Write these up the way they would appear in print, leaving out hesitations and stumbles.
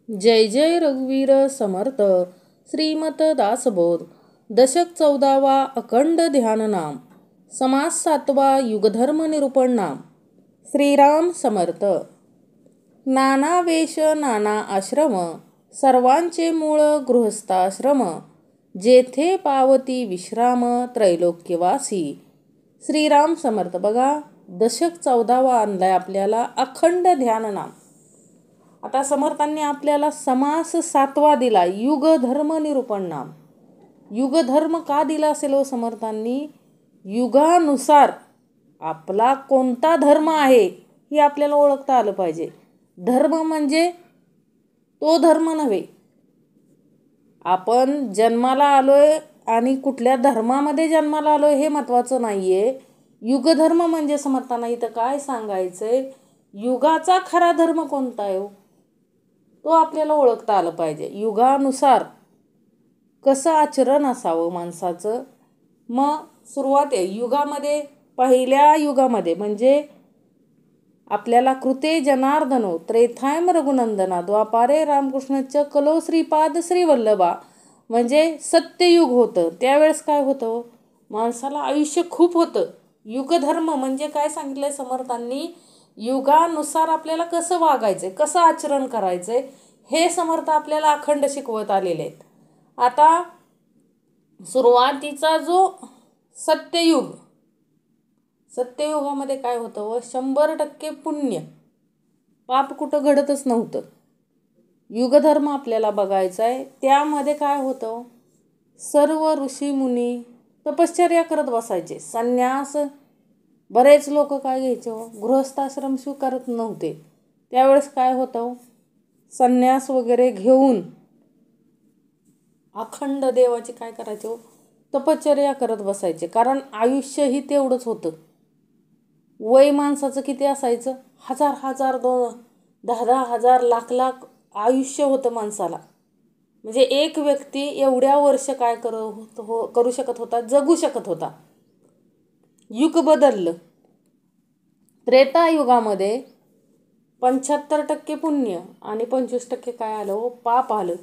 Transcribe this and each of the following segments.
जय जय रघुवीर समर्थ श्रीमत दासबोध दशक 14वा अखंड ध्यान नाम समास 7वा युगधर्म निरूपण नाम श्रीराम समर्थ. नाना वेश नाना आश्रम सर्वांचे मूळ गृहस्थाश्रम जेथे पावती विश्राम त्रैलोक्यवासी. श्रीराम समर्थ. बघा, दशक 14वा आणलाय आपल्याला अखंड ध्यान नाम. आता समर्थांनी आपल्याला समास 7वा दिला, युगधर्म निरूपण नाम. युगधर्म का दिला असेल हो समर्थांनी? युगानुसार आपला कोणता धर्म आहे हे आपल्याला ओळखता आलं पाहिजे. धर्म म्हणजे तो धर्म नव्हे. आपण जन्माला आलोय आणि कुठल्या धर्मामध्ये जन्माला आलोय हे महत्त्वाचं नाहीये. युगधर्म म्हणजे समर्थांना इथं काय सांगायचंय, युगाचा खरा धर्म कोणता आहे तो आपल्याला ओळखता आलं पाहिजे. युगानुसार कसं आचरण असावं माणसाचं. मग सुरुवात आहे युगामध्ये. पहिल्या युगामध्ये म्हणजे आपल्याला कृते जनार्दनो त्रेथायम रघुनंदना द्वापारे रामकृष्णच कलो श्रीपाद श्रीवल्लभा म्हणजे सत्ययुग होतं. त्यावेळेस काय होतं, माणसाला आयुष्य खूप होतं. युगधर्म म्हणजे काय सांगितलंय समर्थांनी, युगानुसार आपल्याला कसं वागायचंय, कसं आचरण करायचंय हे समर्थ आपल्याला अखंड शिकवत आलेले आहेत. आता सुरुवातीचा जो सत्ययुग, सत्ययुगामध्ये काय होतं व 100% पुण्य, पाप कुठं घडतच नव्हतं. युगधर्म आपल्याला बघायचा आहे. त्यामध्ये काय होतं, सर्व ऋषी मुनी तपश्चर्या करत बसायचे. संन्यास बरेच लोक काय घ्यायचे, गृहस्थाश्रम स्वीकारत नव्हते. त्यावेळेस काय होतं, संन्यास वगैरे घेऊन अखंड देवाची काय करायचे, तपश्चर्या करत बसायचे. कारण आयुष्यही तेवढंच होतं. वय माणसाचं किती असायचं, 1000 10 हजार लाख आयुष्य होतं माणसाला. म्हणजे एक व्यक्ती एवढ्या वर्ष काय करू शकत होता, जगू शकत होता. युग बदललं. त्रेतायुगामध्ये 75% पुण्य आणि 25% काय आलं, पाप आलं.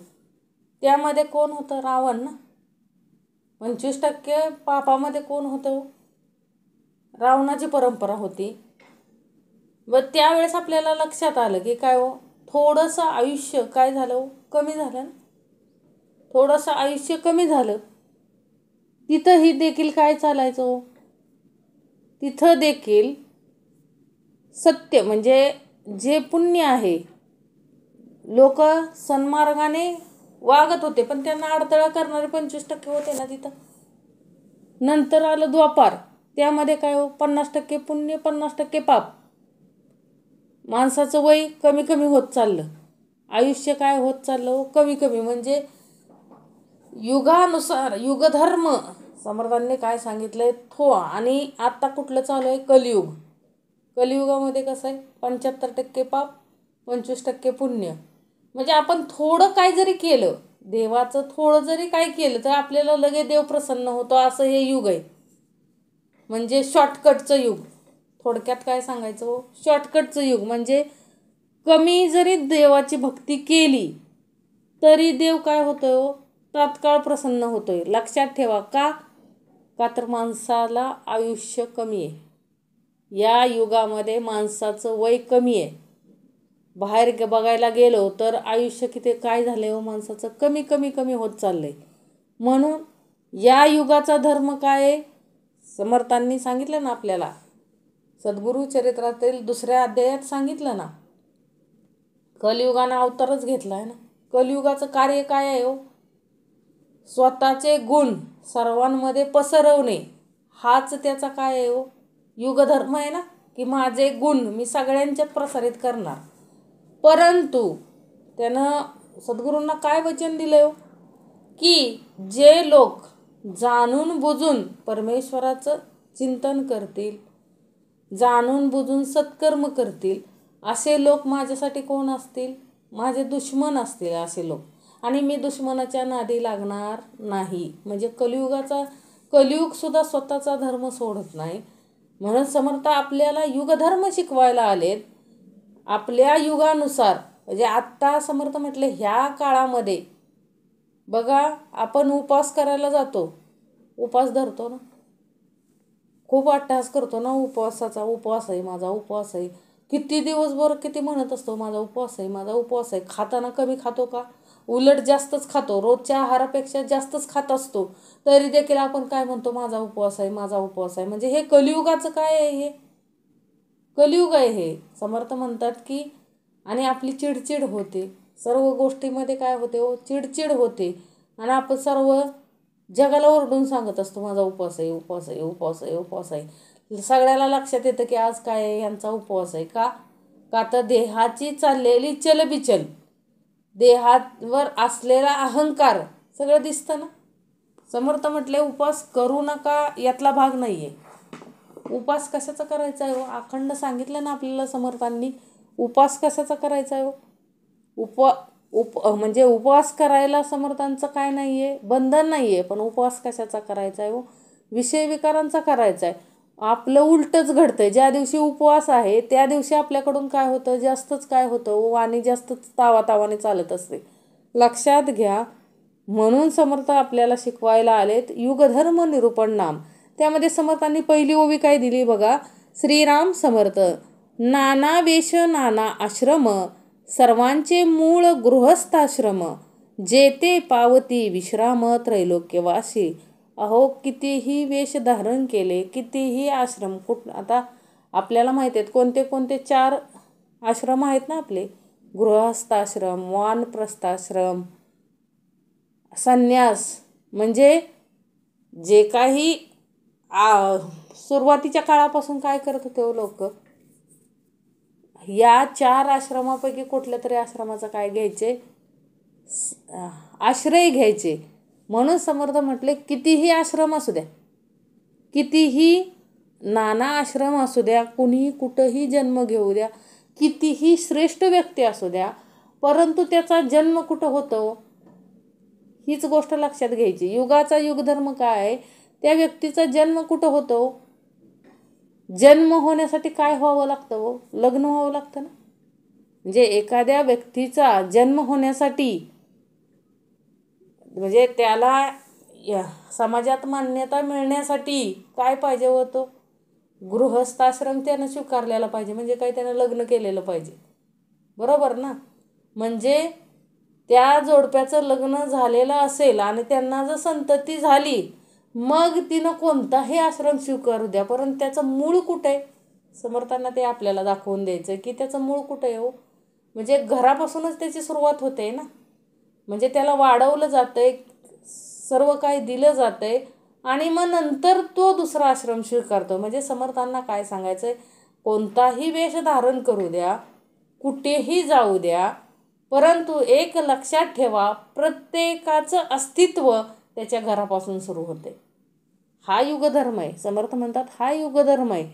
त्यामध्ये कोण होतं, रावण ना. 25% पापामध्ये कोण होतं, रावणाची परंपरा होती. व त्यावेळेस आपल्याला लक्षात आलं की काय हो, थोडंसं आयुष्य काय झालं, कमी झालं. थोडंसं आयुष्य कमी झालं. तिथंही देखील काय चालायचं, तिथं देखील सत्य म्हणजे जे पुण्य आहे, लोक सन्मार्गाने वागत होते, पण त्यांना अडथळा करणारे 25% होते ना तिथं. नंतर आलं द्वापार. त्यामध्ये काय हो, 50% पुण्य 50% पाप. माणसाचं वय कमी कमी होत चाललं. आयुष्य काय होत चाललं, कमी कमी. म्हणजे युगानुसार युगधर्म समर्थांनी काय सांगितलंय थो. आणि आता कुठलं चालू आहे, कलियुग. कलियुगामध्ये कसं आहे, 75% पाप 25% पुण्य. म्हणजे आपण थोडं काय जरी केलं, देवाचं थोडं जरी काय केलं तर आपल्याला लगेच देव प्रसन्न होतो, असं हे युग आहे. म्हणजे शॉर्टकटचं युग. थोडक्यात काय सांगायचं, शॉर्टकटचं युग. म्हणजे कमी जरी देवाची भक्ती केली तरी देव काय होतं, तात्काळ प्रसन्न होतोय. लक्षात ठेवा. का तर माणसाला आयुष्य कमी आहे. या युगामध्ये माणसाचं वय कमी आहे. बाहेर बघायला गेलो तर आयुष्य किती काय झालंय हो, माणसाचं कमी कमी कमी होत चाललंय. म्हणून या युगाचा धर्म काय आहे, समर्थांनी सांगितलं ना आपल्याला. सद्गुरु चरित्रातील 2ऱ्या अध्यायात सांगितलं ना, कलियुगानं अवतारच घेतला आहे ना. कलियुगाचं कार्य काय आहे हो, स्वतःचे गुण सर्वांमध्ये पसरवणे. हाच त्याचा काय आहे हो, युगधर्म आहे ना. की माझे गुण मी सगळ्यांच्यात प्रसारित करणार. परंतु त्यानं सद्गुरूंना काय वचन दिलं हो, की जे लोक जाणून बुजून परमेश्वराचं चिंतन करतील, जाणून बुजून सत्कर्म करतील, असे लोक माझ्यासाठी कोण असतील, माझे दुश्मन असतील असे लोक. आणि मी दुश्मनाच्या नादी लागणार नाही. म्हणजे कलियुग सुद्धा स्वतःचा धर्म सोडत नाही. म्हणून समर्थ आपल्याला युगधर्म शिकवायला आलेत. आपल्या युगानुसार म्हणजे आत्ता समर्थ म्हटले ह्या काळामध्ये बघा आपण उपवास करायला जातो, उपवास धरतो ना, खूप अट्टहास करतो ना उपवासाचा, उपवास आहे माझा, उपवास आहे. किती दिवसभर किती म्हणत असतो माझा उपवास आहे, माझा उपवास आहे. खाताना कमी खातो का? उलट जास्तच खातो, रोजच्या आहारापेक्षा जास्तच खात असतो. तरी देखील आपण काय म्हणतो, माझा उपवास आहे, माझा उपवास आहे. म्हणजे हे कलियुगाचं काय आहे, हे कलियुग आहे हे. समर्थ म्हणतात की आणि आपली चिडचिड होते, सर्व गोष्टीमध्ये काय होते हो, चिडचिड होते. आणि आपण सर्व जगाला ओरडून सांगत असतो, माझा उपवास आहे, उपवास आहे, उपवास आहे, उपवास आहे. सगळ्याला लक्षात येतं की आज काय आहे, यांचा उपवास आहे. का का तर देहाची चाललेली चलबिचल, देहावर असलेला अहंकार सगळं दिसतं ना. समर्थ म्हटले उपवास करू नका यातला भाग नाही आहे. उपवास कशाचा करायचा आहे हो? अखंड सांगितलं ना आपल्याला समर्थांनी. उपवास कशाचा करायचा आहे हो? म्हणजे उपवास करायला समर्थांचं काय नाही आहे, बंधन नाही आहे. पण उपवास कशाचा करायचा आहे हो? विषय विकारांचा करायचा आहे. आपलं उलटच घडतं आहे. ज्या दिवशी उपवास आहे त्या दिवशी आपल्याकडून काय होतं, जास्तच काय होतं, वाणी जास्तच तावातावाने चालत असते. लक्षात घ्या. म्हणून समर्थ आपल्याला शिकवायला आलेत युगधर्म निरूपण नाम. त्यामध्ये समर्थांनी पहिली ओवी काय दिली बघा, श्रीराम समर्थ. नाना वेश नाना आश्रम, सर्वांचे मूळ गृहस्थाश्रम, जेते पावती विश्राम त्रैलोक्यवासी. अहो कितीही वेश धारण केले, कितीही आश्रम, आता आपल्याला माहिती आहेत कोणते कोणते 4 आश्रम आहेत ना आपले, गृहस्थाश्रम, वानप्रस्थाश्रम, संन्यास. म्हणजे जे काही सुरुवातीच्या काळापासून काय करत होते लोक, या 4 आश्रमापैकी कुठल्या तरी आश्रमाचा काय घ्यायचे, आश्रय घ्यायचे. म्हणून समर्थ म्हटले कितीही आश्रम असू द्या, कितीही नाना आश्रम असू द्या, कुणीही कुठंही जन्म घेऊ द्या, कितीही श्रेष्ठ व्यक्ती असू द्या, परंतु त्याचा जन्म कुठं होतो हीच गोष्ट लक्षात घ्यायची. युगाचा युगधर्म काय आहे, त्या व्यक्तीचा जन्म कुठं होतो, जन्म होण्यासाठी काय व्हावं लागतं हो, लग्न व्हावं लागतं ना. म्हणजे एखाद्या व्यक्तीचा जन्म होण्यासाठी म्हणजे त्याला समाजात मान्यता मिळण्यासाठी काय पाहिजे होतं, गृहस्थाश्रम त्यानं स्वीकारलेला पाहिजे. म्हणजे काय, त्यानं लग्न केलेलं पाहिजे, बरोबर ना. म्हणजे त्या जोडप्याचं लग्न झालेलं असेल आणि त्यांना जर संतती झाली मग तिनं कोणताही आश्रम स्वीकारू द्या, परंतु त्याचं मूळ कुठे आहे, समर्थांना ते आपल्याला दाखवून द्यायचं की त्याचं मूळ कुठे आहे हो. म्हणजे घरापासूनच त्याची सुरुवात होते ना. म्हणजे त्याला वाढवलं जातं आहे, सर्व काही दिलं जातं आहे आणि मग नंतर तो दुसरा आश्रम स्वीकारतो. म्हणजे समर्थांना काय सांगायचं आहे, कोणताही वेश धारण करू द्या, कुठेही जाऊ द्या, परंतु एक लक्षात ठेवा, प्रत्येकाचं अस्तित्व त्याच्या घरापासून सुरू होते. हा युगधर्म आहे. समर्थ म्हणतात हा युगधर्म आहे.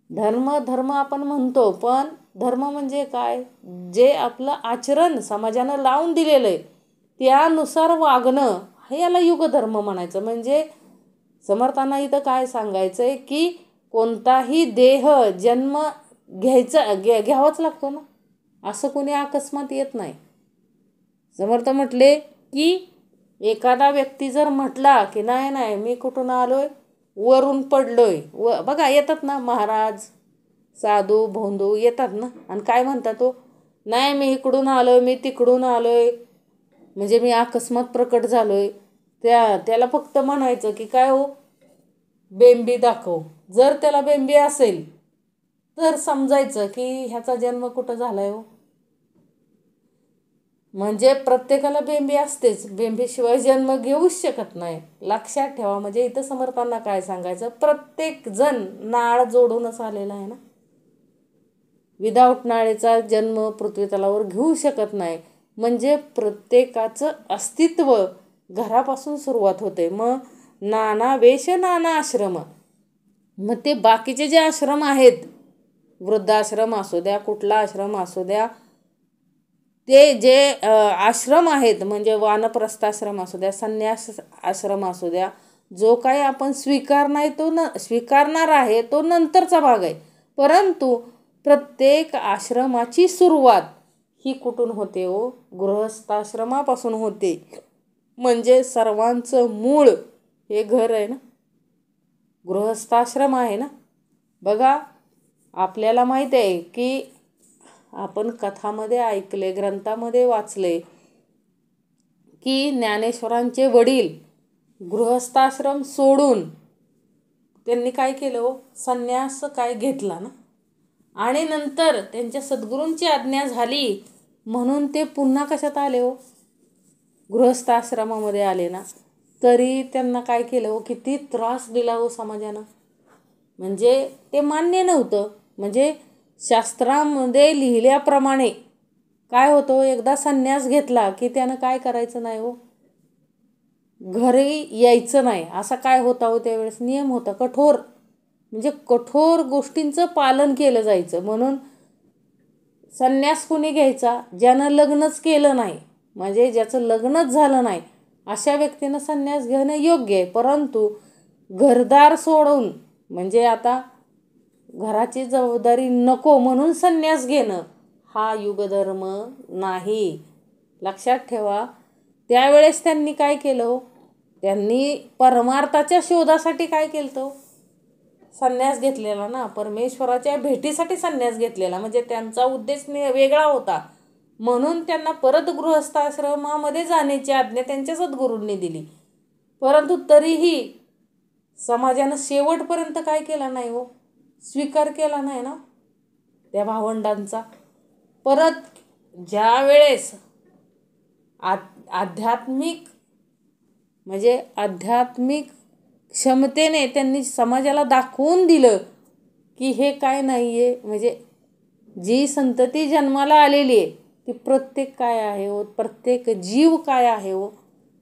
धर्म आपण म्हणतो, पण धर्म म्हणजे काय, जे आपलं आचरण समाजानं लावून दिलेलं आहे त्यानुसार वागणं, हे याला युगधर्म म्हणायचं. म्हणजे समर्थांना इथं काय सांगायचं आहे की कोणताही देह जन्म घ्यावाच लागतो ना, असं कोणी अकस्मात येत नाही. समर्थ म्हटले की एखादा व्यक्ती जर म्हटला की नाही नाही मी कुठून आलोय, वरून पडलोय, बघा येतात ना महाराज, साधू, भोंदू येतात ना, आणि काय म्हणतात तो, नाही मी इकडून आलोय, मी तिकडून आलोय, म्हणजे मी अकस्मात प्रकट झालोय. त्याला फक्त म्हणायचं की काय हो, बेंबी दाखव. जर त्याला बेंबी असेल तर समजायचं की ह्याचा जन्म कुठं झालाय हो. म्हणजे प्रत्येकाला बेंबी असतेच, बेंबीशिवाय जन्म घेऊच शकत नाही, लक्षात ठेवा. म्हणजे इथं समर्थांना काय सांगायचं, प्रत्येक जण नाळ जोडूनच आलेला आहे ना. विदाऊट नाळेचा जन्म पृथ्वी तलावर घेऊ शकत नाही. म्हणजे प्रत्येकाचं अस्तित्व घरापासून सुरुवात होते. मग नाना वेश नाना आश्रम, मग ते बाकीचे जे आश्रम आहेत, वृद्धाश्रम असू द्या, कुठला आश्रम असू द्या, ते जे आश्रम आहेत म्हणजे वानप्रस्थाश्रम असू द्या, संन्यास आश्रम असू द्या, जो काही आपण स्वीकारणार आहे तो नंतरचा भाग आहे. परंतु प्रत्येक आश्रमाची सुरुवात ही कुठून होते हो? गृहस्थाश्रमापासून होते. म्हणजे सर्वांचं मूळ हे घर आहे ना, गृहस्थाश्रम आहे ना. बघा, आपल्याला माहीत आहे की आपण कथामध्ये ऐकले, ग्रंथामध्ये वाचले की ज्ञानेश्वरांचे वडील गृहस्थाश्रम सोडून त्यांनी काय केलं हो? संन्यास काय घेतला ना. आणि नंतर त्यांच्या सद्गुरूंची आज्ञा झाली म्हणून ते पुन्हा कशात आले हो? गृहस्थाश्रमामध्ये आले ना. तरी त्यांना काय केलं हो? किती त्रास दिला हो समाजानं. म्हणजे ते मान्य नव्हतं. म्हणजे शास्त्रामध्ये लिहिल्याप्रमाणे काय होतं, एकदा संन्यास घेतला की त्यानं काय करायचं नाही हो? घरी यायचं नाही, असा काय होता हो त्यावेळेस नियम होता कठोर. म्हणजे कठोर गोष्टींचं पालन केलं जायचं. म्हणून संन्यास कुणी घ्यायचा? ज्यानं लग्नच केलं नाही, म्हणजे ज्याचं लग्नच झालं नाही अशा व्यक्तीनं संन्यास घेणं योग्य आहे. परंतु घरदार सोडून, म्हणजे आता घराची जबाबदारी नको म्हणून संन्यास घेणं हा युगधर्म नाही. लक्षात ठेवा. त्यावेळेस त्यांनी काय केलं हो? त्यांनी परमार्थाच्या शोधासाठी काय केलं तो? संन्यास घेतलेला ना. परमेश्वराच्या भेटीसाठी संन्यास घेतलेला. म्हणजे त्यांचा उद्देश वेगळा होता. म्हणून त्यांना परत गृहस्थाश्रमामध्ये जाण्याची आज्ञा त्यांच्या सद्गुरूंनी दिली. परंतु तरीही समाजानं शेवटपर्यंत काय केला नाही हो? स्वीकार केला नाही ना त्या भावंडांचा. परत ज्या वेळेस आध्यात्मिक, म्हणजे आध्यात्मिक क्षमतेने त्यांनी समाजाला दाखवून दिलं की हे काय नाही आहे. म्हणजे जी संतती जन्माला आलेली आहे ती प्रत्येक काय आहे हो? प्रत्येक जीव काय आहे हो?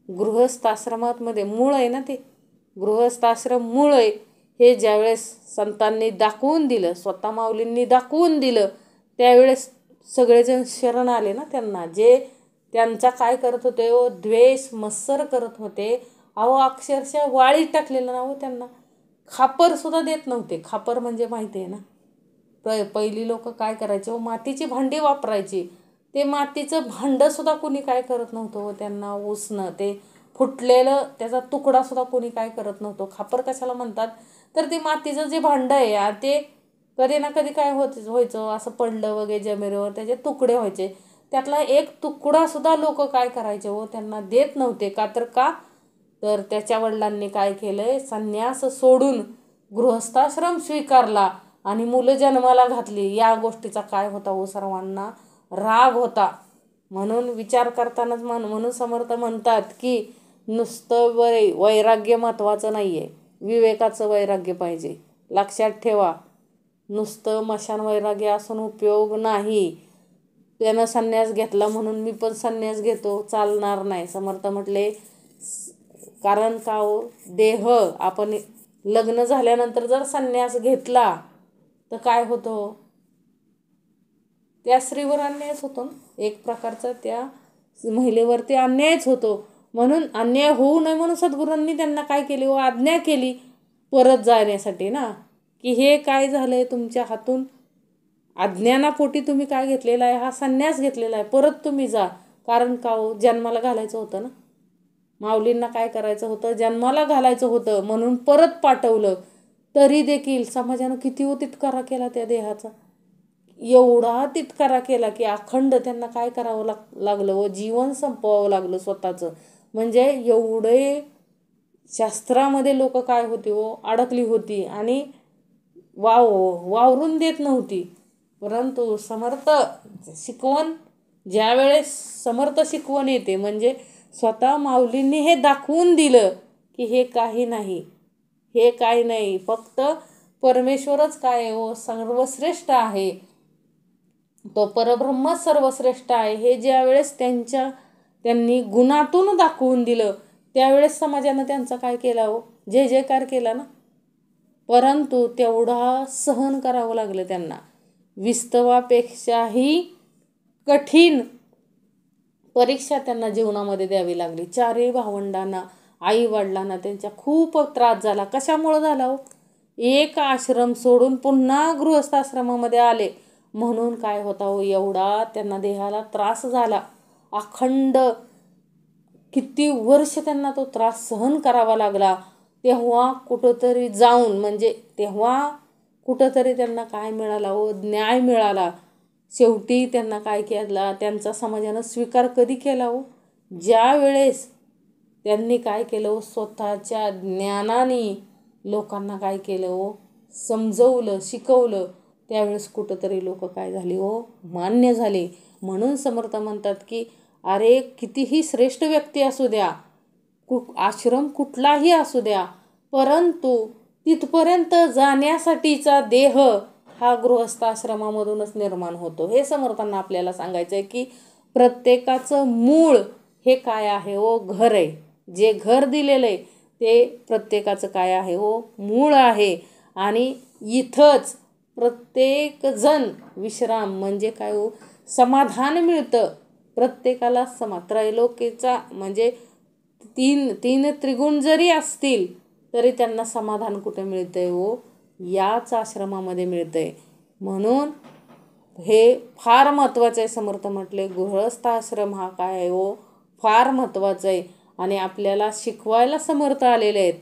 गृहस्थाश्रमामध्ये मूळ आहे ना ते. गृहस्थाश्रम मूळ आहे. हे ज्यावेळेस संतांनी दाखवून दिलं, स्वतः माऊलींनी दाखवून दिलं, त्यावेळेस सगळेजण शरण आले ना त्यांना. जे त्यांचा काय करत होते हो? द्वेष मत्सर करत होते. अहो अक्षरशः वाळीत टाकलेलं ना हो त्यांना. खापरसुद्धा देत नव्हते. खापर म्हणजे माहिती आहे ना. पहिली लोक काय करायचे हो? मातीची भांडी वापरायची. ते मातीचं भांडंसुद्धा कोणी काय करत नव्हतं हो त्यांना उसणं. ते फुटलेलं त्याचा तुकडासुद्धा कोणी काय करत नव्हतं. खापर कशाला म्हणतात? तर ते मातीचं जे भांडं आहे ते कधी ना कधी काय व्हायचं, असं पडलं वगैरे जमिनीवर, त्याचे तुकडे व्हायचे. त्यातला एक तुकडासुद्धा लोक काय करायचे हो? त्यांना देत नव्हते. का तर त्याच्या वडिलांनी काय केलंय? संन्यास सोडून गृहस्थाश्रम स्वीकारला आणि मुलं जन्माला घातली. या गोष्टीचा काय होता हो? सर्वांना राग होता. म्हणून विचार करतानाच म्हणून समर्थ म्हणतात की नुसतं वैराग्य महत्त्वाचं नाही आहे, विवेकाचं वैराग्य पाहिजे. लक्षात ठेवा. नुसतं मशान वैराग्य असून उपयोग नाही. त्यानं संन्यास घेतला म्हणून मी पण संन्यास घेतो, चालणार नाही. समर्थ म्हटले, कारण का हो? देह आपण लग्न झाल्यानंतर जर संन्यास घेतला तर काय होतं? त्या स्त्रीवर अन्यायच होतो ना. एक प्रकारचा त्या महिलेवरती अन्यायच होतो. म्हणून अन्याय होऊ नये म्हणून सद्गुरूंनी त्यांना काय केली हो? आज्ञा केली परत जाण्यासाठी ना. की हे काय झालं आहे तुमच्या हातून? अज्ञानापोटी तुम्ही काय घेतलेला आहे? हा संन्यास घेतलेला आहे. परत तुम्ही जा. कारण का हो? जन्माला घालायचं होतं ना. माऊलींना काय करायचं होतं? जन्माला घालायचं होतं म्हणून परत पाठवलं. तरी देखील समाजानं किती हो तिटकारा केला त्या देहाचा. एवढा तिटकारा केला की अखंड त्यांना काय करावं लागलं व जीवन संपवावं लागलं स्वतःचं. म्हणजे एवढे शास्त्रामध्ये लोक काय होते हो? अडकली होती आणि वावरून देत नव्हती. परंतु समर्थ शिकवण, ज्यावेळेस समर्थ शिकवण येते म्हणजे स्वतः माऊलींनी हे दाखवून दिलं की हे काही नाही, हे काही नाही, फक्त परमेश्वरच काय हो? सर्वश्रेष्ठ आहे. तो परब्रह्मच सर्वश्रेष्ठ आहे. हे ज्यावेळेस त्यांनी गुणातून दाखवून दिलं त्यावेळेस समाजानं त्यांचा काय केला हो? जय जयकार केला ना. परंतु तेवढा सहन करावं लागलं त्यांना. विस्तवापेक्षाही कठीण परीक्षा त्यांना जीवनामध्ये द्यावी लागली. चारही भावंडांना, आई वडिलांना त्यांच्या खूप त्रास झाला. कशामुळं झाला हो? एक आश्रम सोडून पुन्हा गृहस्थाश्रमामध्ये आले म्हणून काय होता हो, एवढा त्यांना देहाला त्रास झाला. अखंड किती वर्ष त्यांना तो त्रास सहन करावा लागला. तेव्हा कुठंतरी जाऊन, म्हणजे तेव्हा कुठंतरी त्यांना काय मिळाला हो, न्याय मिळाला. शेवटी त्यांना काय केला, त्यांचा समाजानं स्वीकार कधी केला हो, ज्या वेळेस त्यांनी काय केलं हो, स्वतःच्या ज्ञानाने लोकांना काय केलं हो, समजवलं, शिकवलं. त्यावेळेस कुठंतरी लोक काय झाले हो, मान्य झाले. म्हणून समर्थ म्हणतात की अरे कितीही श्रेष्ठ व्यक्ती असू द्या, आश्रम कुठलाही असू द्या, परंतु तिथपर्यंत जाण्यासाठीचा देह हा गृहस्थाश्रमामधूनच निर्माण होतो. हे समर्थांना आपल्याला सांगायचं आहे की प्रत्येकाचं मूळ हे काय आहे हो, घर आहे. जे घर दिलेलं आहे ते प्रत्येकाचं काय आहे हो, मूळ आहे. आणि इथंच प्रत्येकजण विश्राम, म्हणजे काय हो, समाधान मिळतं प्रत्येकाला. त्रैलोक्याचा म्हणजे तीन त्रिगुण जरी असतील तरी त्यांना समाधान कुठे मिळतंय हो, याच आश्रमामध्ये मिळतंय. म्हणून हे फार महत्त्वाचं आहे. समर्थ म्हटले गृहस्थाश्रम हा काय आहे हो, फार महत्त्वाचं आहे. आणि आपल्याला शिकवायला समर्थ आलेले आहेत.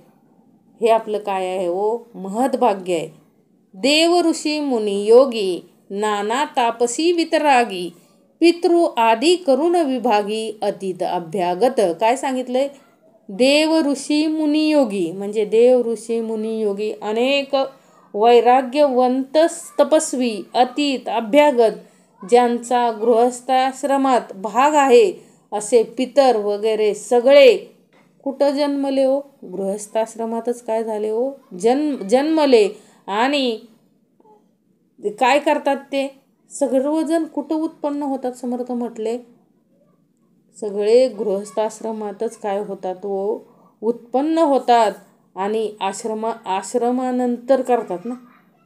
हे आपलं काय आहे हो, महत्भाग्य आहे. देव ऋषी मुनी योगी नाना तापसी वितरागी पितृ आदी करुण विभागी अतीत अभ्यागत. काय सांगितलंय, देव ऋषी मुनी योगी, म्हणजे देव ऋषी मुनी योगी अनेक वैराग्यवंत तपस्वी अतीत अभ्यागत ज्यांचा गृहस्थाश्रमात भाग आहे असे पितर वगैरे सगळे कुठं जन्मले हो, गृहस्थाश्रमातच काय झाले हो, जन्मले. आणि काय करतात ते सर्वजण कुठं उत्पन्न होतात. समर्थ म्हटले सगळे गृहस्थाश्रमातच काय होतात हो, उत्पन्न होतात. आणि आश्रमानंतर करतात ना,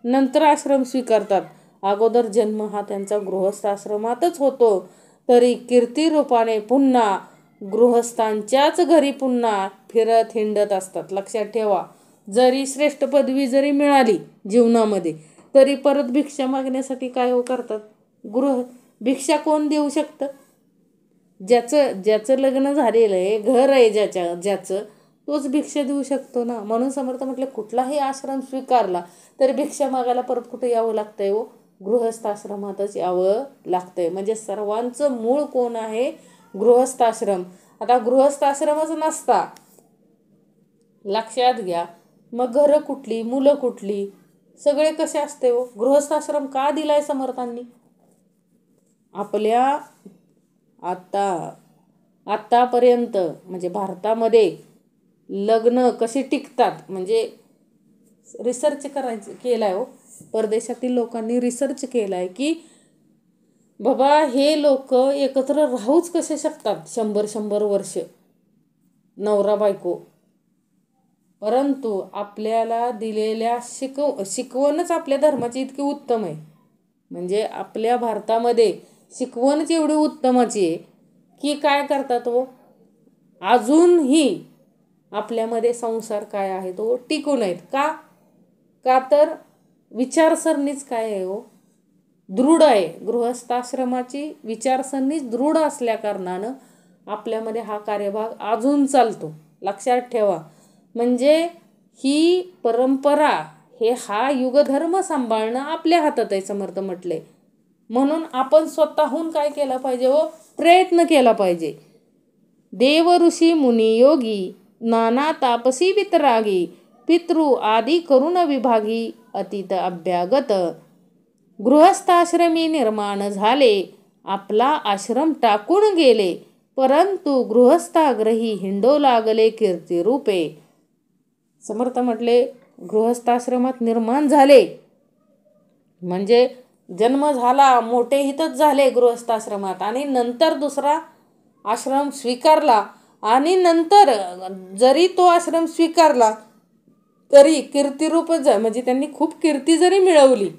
नंतर आश्रम स्वीकारतात. अगोदर जन्म हा त्यांचा गृहस्थाश्रमातच होतो. तरी कीर्तिरूपाने पुन्हा गृहस्थांच्याच घरी पुन्हा फिरत हिंडत असतात. लक्षात ठेवा, जरी श्रेष्ठ पदवी जरी मिळाली जीवनामध्ये तरी परत भिक्षा मागण्यासाठी काय हो करतात, भिक्षा कोण देऊ शकतं, ज्याचं लग्न झालेलं आहे, घर आहे ज्याचं तोच भिक्षा देऊ शकतो ना. म्हणून समर्थ म्हटलं कुठलाही आश्रम स्वीकारला तरी भिक्षा मागायला परत कुठे यावं लागतंय हो, गृहस्थाश्रमातच यावं लागतंय. म्हणजे सर्वांचं मूळ कोण आहे, गृहस्थाश्रम. आता गृहस्थाश्रमच नसता, लक्षात घ्या, मग घरं कुठली, मुलं कुठली, सगळे कसे असते हो. गृहस्थाश्रम का दिलाय समर्थांनी, आपल्या आत्तापर्यंत म्हणजे भारतामध्ये लग्न कशी टिकतात, म्हणजे रिसर्च केलाय हो, परदेशातील लोकांनी रिसर्च केलाय की बाबा हे लोक एकत्र राहूच कसे शकतात 100 वर्ष नवरा बायको. परंतु आपल्याला दिलेल्या शिकवणच आपल्या धर्माची इतकी उत्तम आहे, म्हणजे आपल्या भारतामध्ये शिकवणच एवढी उत्तमाची आहे की काय करतात हो, अजूनही आपल्यामध्ये संसार काय आहे तो टिकून आहेत. का तर विचारसरणीच काय आहे हो, दृढ आहे. गृहस्थाश्रमाची विचारसरणीच दृढ असल्या कारणानं आपल्यामध्ये हा कार्यभाग अजून चालतो. लक्षात ठेवा, म्हणजे ही परंपरा, हा युगधर्म सांभाळणं आपल्या हातात आहे. समर्थ म्हटले म्हणून आपण स्वतःहून काय केलं पाहिजे हो, प्रयत्न केला पाहिजे. देव ऋषी मुनी योगी नाना तापसी वितरागी पितृ आदी करुण विभागी अतीत अभ्यागत गृहस्थाश्रमी निर्माण झाले, आपला आश्रम टाकून गेले, परंतु गृहस्थाग्रही हिंडो लागले कीर्तिरूपे. समर्थ म्हटले गृहस्थाश्रमात निर्माण झाले म्हणजे जन्म झाला, मोठे हितच झाले गृहस्थाश्रमात, आणि नंतर दुसरा आश्रम स्वीकारला, आणि नंतर जरी तो आश्रम स्वीकारला तरी कीर्तिरूपच, म्हणजे त्यांनी खूप कीर्ती जरी मिळवली.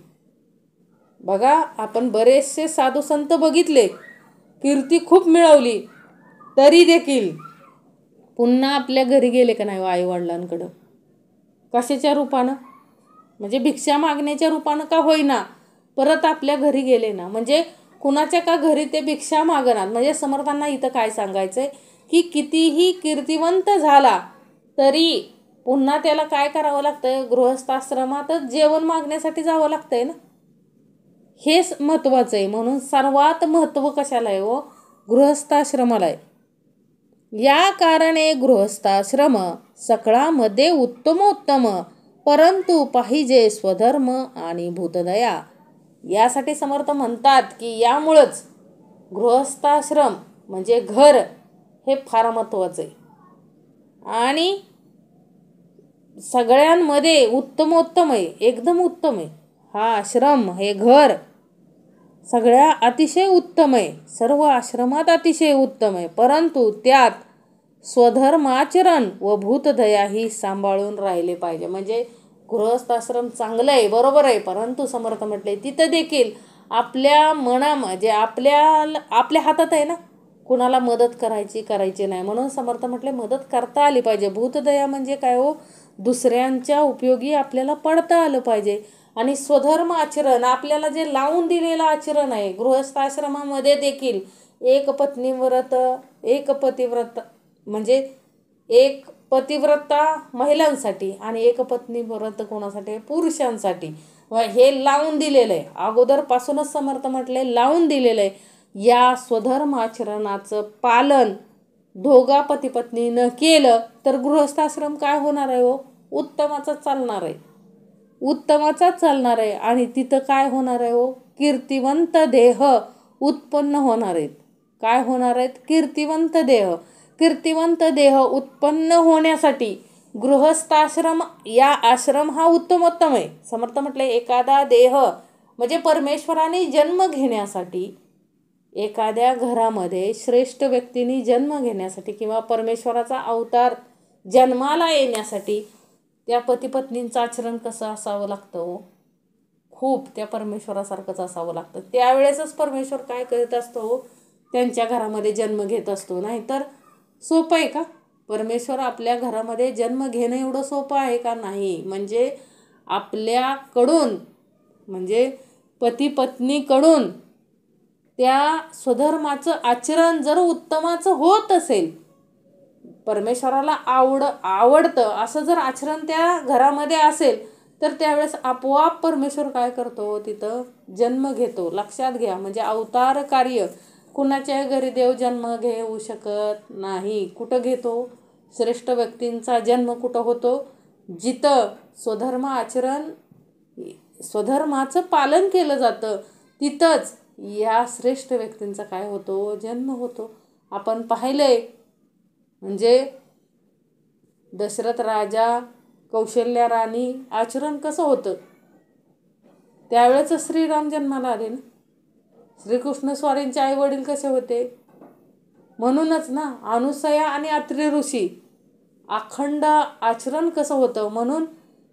बघा आपण बरेचसे साधू संत बघितले, कीर्ती खूप मिळवली तरी देखील पुन्हा आपल्या घरी गेले का नाही आई वडिलांकडं, कशाच्या रूपानं, म्हणजे भिक्षा मागण्याच्या रूपानं का होईना, परत आपल्या घरी गेले ना, म्हणजे कुणाच्या का घरी ते भिक्षा मागणार. म्हणजे समर्थांना इथं काय सांगायचंय की कितीही कीर्तिवंत झाला तरी पुन्हा त्याला काय करावं लागतंय, गृहस्थाश्रमातच जेवण मागण्यासाठी जावं लागतंय ना. हेच महत्वाचं आहे. म्हणून सर्वात महत्त्व कशाला आहे हो, गृहस्थाश्रमाला आहे. या कारणे गृहस्थाश्रम सकळामध्ये उत्तमोत्तम, परंतु पाहिजे स्वधर्म आणि भूतदया. यासाठी समर्थ म्हणतात की यामुळंच गृहस्थाश्रम म्हणजे घर हे फार महत्त्वाचं आहे. आणि सगळ्यांमध्ये उत्तमोत्तम आहे, एकदम उत्तम आहे. हा आश्रम, हे घर सगळ्या अतिशय उत्तम आहे. सर्व आश्रमात अतिशय उत्तम आहे. परंतु त्यात स्वधर्माचरण व भूतदया ही सांभाळून राहिले पाहिजे. म्हणजे गृहस्थाश्रम चांगलं आहे, बरोबर आहे, परंतु समर्थ म्हटले तिथं देखील आपल्या म्हणजे आपल्या हातात आहे ना, कुणाला मदत करायची नाही. म्हणून समर्थ म्हटले मदत करता आली पाहिजे. भूतदया म्हणजे काय हो, दुसऱ्यांच्या उपयोगी आपल्याला पडता आलं पाहिजे. आणि स्वधर्म आचरण, आपल्याला जे लावून दिलेलं आचरण आहे. गृहस्थाश्रमामध्ये देखील एक पत्नीव्रत, एक पतिव्रत, म्हणजे एक पतिव्रता महिलांसाठी आणि एक पत्नीव्रत कोणासाठी, पुरुषांसाठी. हे लावून दिलेलं आहे अगोदरपासूनच. समर्थ म्हटले लावून दिलेलं आहे. या स्वधर्म आचरणाचं पालन दोघा पती पत्नीनं केलं तर गृहस्थाश्रम काय होणार आहे हो, उत्तमाचा चालणार आहे, उत्तमाचा चालणार आहे. आणि तिथं काय होणार आहे हो, कीर्तिवंत देह उत्पन्न होणार आहेत. काय होणार आहेत, कीर्तिवंत देह. कीर्तिवंत देह उत्पन्न होण्यासाठी गृहस्थाश्रम, या आश्रम हा उत्तमोत्तम आहे. समर्थ म्हटले एखादा देह म्हणजे परमेश्वराने जन्म घेण्यासाठी, एखाद्या घरामध्ये श्रेष्ठ व्यक्तीने जन्म घेण्यासाठी किंवा परमेश्वराचा अवतार जन्माला येण्यासाठी त्या पतिपत्नींचं आचरण कसं असावं लागतं हो, खूप त्या परमेश्वरासारखंच असावं लागतं. त्यावेळेसच परमेश्वर काय करत असतो हो, त्यांच्या घरामध्ये जन्म घेत असतो. नाही तर सोपं आहे का, परमेश्वर आपल्या घरामध्ये जन्म घेणं एवढं सोपं आहे का, नाही. म्हणजे आपल्याकडून, म्हणजे पती पत्नीकडून त्या स्वधर्माचं आचरण जर उत्तमाचं होत असेल, परमेश्वराला आवडतं असं जर आचरण त्या घरामध्ये असेल, तर त्यावेळेस आपोआप परमेश्वर काय करतो, तिथं जन्म घेतो. लक्षात घ्या, म्हणजे अवतार कार्य. कुणाच्या घरी देव जन्म घेऊ शकत नाही. कुठं घेतो, श्रेष्ठ व्यक्तींचा जन्म कुठं होतो, जिथं स्वधर्म आचरण, स्वधर्माचं पालन केलं जातं, तिथंच या श्रेष्ठ व्यक्तींचा काय होतो, जन्म होतो. आपण पाहिलंय, म्हणजे दशरथ राजा, कौशल्या राणी आचरण कसं होतं, त्यावेळेच श्रीराम जन्माला आले ना. श्रीकृष्ण स्वारींचे आई वडील कसे होते, म्हणूनच ना अनुसया आणि अत्री ऋषी अखंड आचरण कसं होतं, म्हणून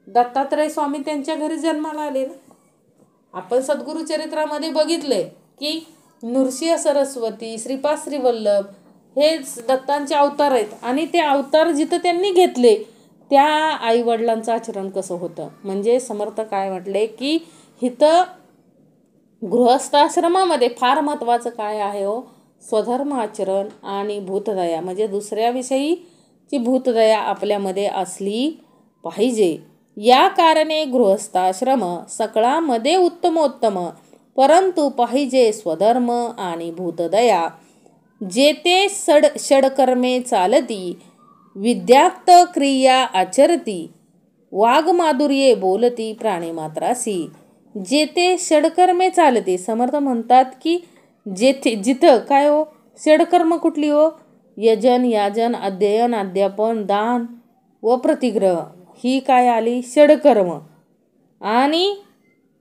दत्तात्रय स्वामी त्यांच्या घरी जन्माला आले ना. आपण सद्गुरु चरित्रामध्ये बघितलंय की नृसिंह सरस्वती, श्रीपाद श्रीवल्लभ हे दत्तांचे अवतार आहेत. आणि ते अवतार जिथं त्यांनी घेतले त्या आई वडिलांचं आचरण कसं होतं. म्हणजे समर्थ काय म्हटले की इथं गृहस्थाश्रमामध्ये फार महत्त्वाचं काय आहे हो, स्वधर्म आचरण आणि भूतदया. म्हणजे दुसऱ्याविषयीची भूतदया आपल्यामध्ये असली पाहिजे. या कारणे गृहस्थाश्रम सकळामध्ये उत्तमोत्तम, परंतु पाहिजे स्वधर्म आणि भूतदया. जेते षडकर्मे चालती, विद्याक्त क्रिया आचरती, वागमाधुर्ये बोलती प्राणीमात्रासी. जेते षडकर्मे चालते, समर्थ म्हणतात की जिथं काय हो, षडकर्म कुठली हो, यजन, याजन, अध्ययन, अध्यापन, दान व प्रतिग्रह, ही काय आली, षडकर्म. आणि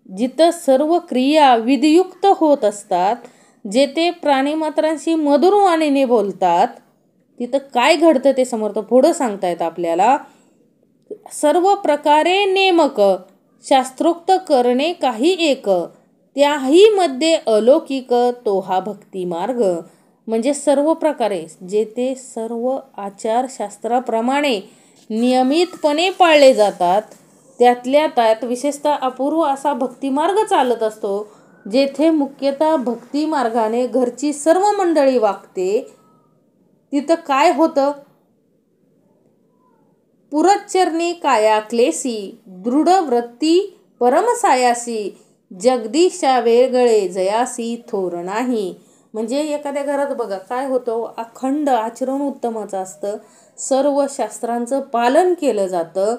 जिथं सर्व क्रिया विधियुक्त होत असतात, जेथे प्राणीमात्रांशी मधुरवाणीने बोलतात, तिथं काय घडतं ते समर्थ पुढं सांगतायत आपल्याला. सर्व प्रकारे नेमक शास्त्रोक्त करणे काही एक, त्याही मध्ये अलौकिक तो हा भक्ती मार्ग. म्हणजे सर्व प्रकारे जेथे सर्व आचारशास्त्राप्रमाणे नियमितपणे पाळले जातात, त्यातल्या त्यात विशेषतः अपूर्व असा भक्तिमार्ग चालत असतो, जेथे मुख्यतः भक्ती मार्गाने घरची सर्व मंडळी वागते. तिथं काय होतं? पुरच्चरणी काया क्लेशी दृढ वृत्ती परमसायासी जगदीशा वेगळे जयासी थोर नाही. म्हणजे एखाद्या घरात बघा काय होतं, अखंड आचरण उत्तमाचं असतं, सर्व शास्त्रांचं पालन केलं जातं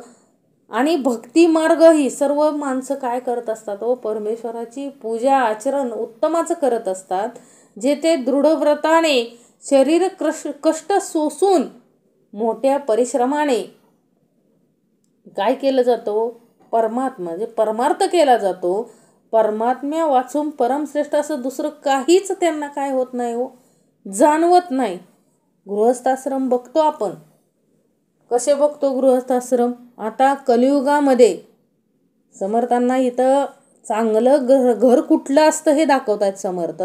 आणि भक्ती मार्ग ही सर्व माणसं काय करत असतात, परमेश्वराची पूजा आचरण उत्तमाचं करत असतात, जे ते दृढव्रताने शरीर कष्ट सोसून मोठ्या परिश्रमाने काय केलं जातं, म्हणजे परमार्थ केला जातो. परमात्म्या वाचून परमश्रेष्ठ असं दुसरं काहीच त्यांना काय होत नाही, जाणवत नाही. गृहस्थाश्रम बघतो आपण, कसे बघतो गृहस्थाश्रम? आता कलियुगामध्ये समर्थांना इथं चांगलं घर कुठलं असतं हे दाखवतात समर्थ.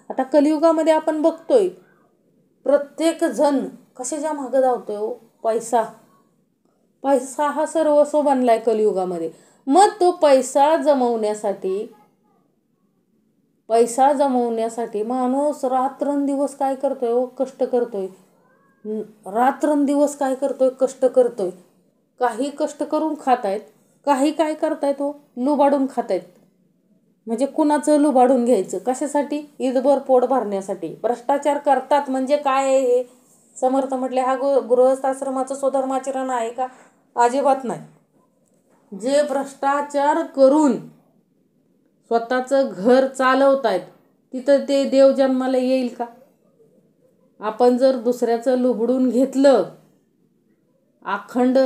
आता कलियुगामध्ये आपण बघतोय प्रत्येक जण कशाच्या मागं धावतोय, पैसा. पैसा हा सर्वस्व बनलाय कलियुगामध्ये. मग तो पैसा जमवण्यासाठी माणूस रात्रंदिवस काय करतोय, कष्ट करतोय. रात्रंदिवस काय करतोय, कष्ट करतोय. काही कष्ट करून खातायत, काही काय करतायत, लुबाडून खातायत. म्हणजे कुणाचं लुबाडून घ्यायचं, कशासाठी? ईदभर पोट भरण्यासाठी. भ्रष्टाचार करतात. म्हणजे काय आहे हे? समर्थ म्हटले हा गृहस्थाश्रमाचं स्वधर्माचरण आहे का? अजिबात नाही. जे भ्रष्टाचार करून स्वतःचं घर चालवतायत तिथं ते देव जन्माला येईल का? आपण जर दुसऱ्याचं लुबडून घेतलं, अखंड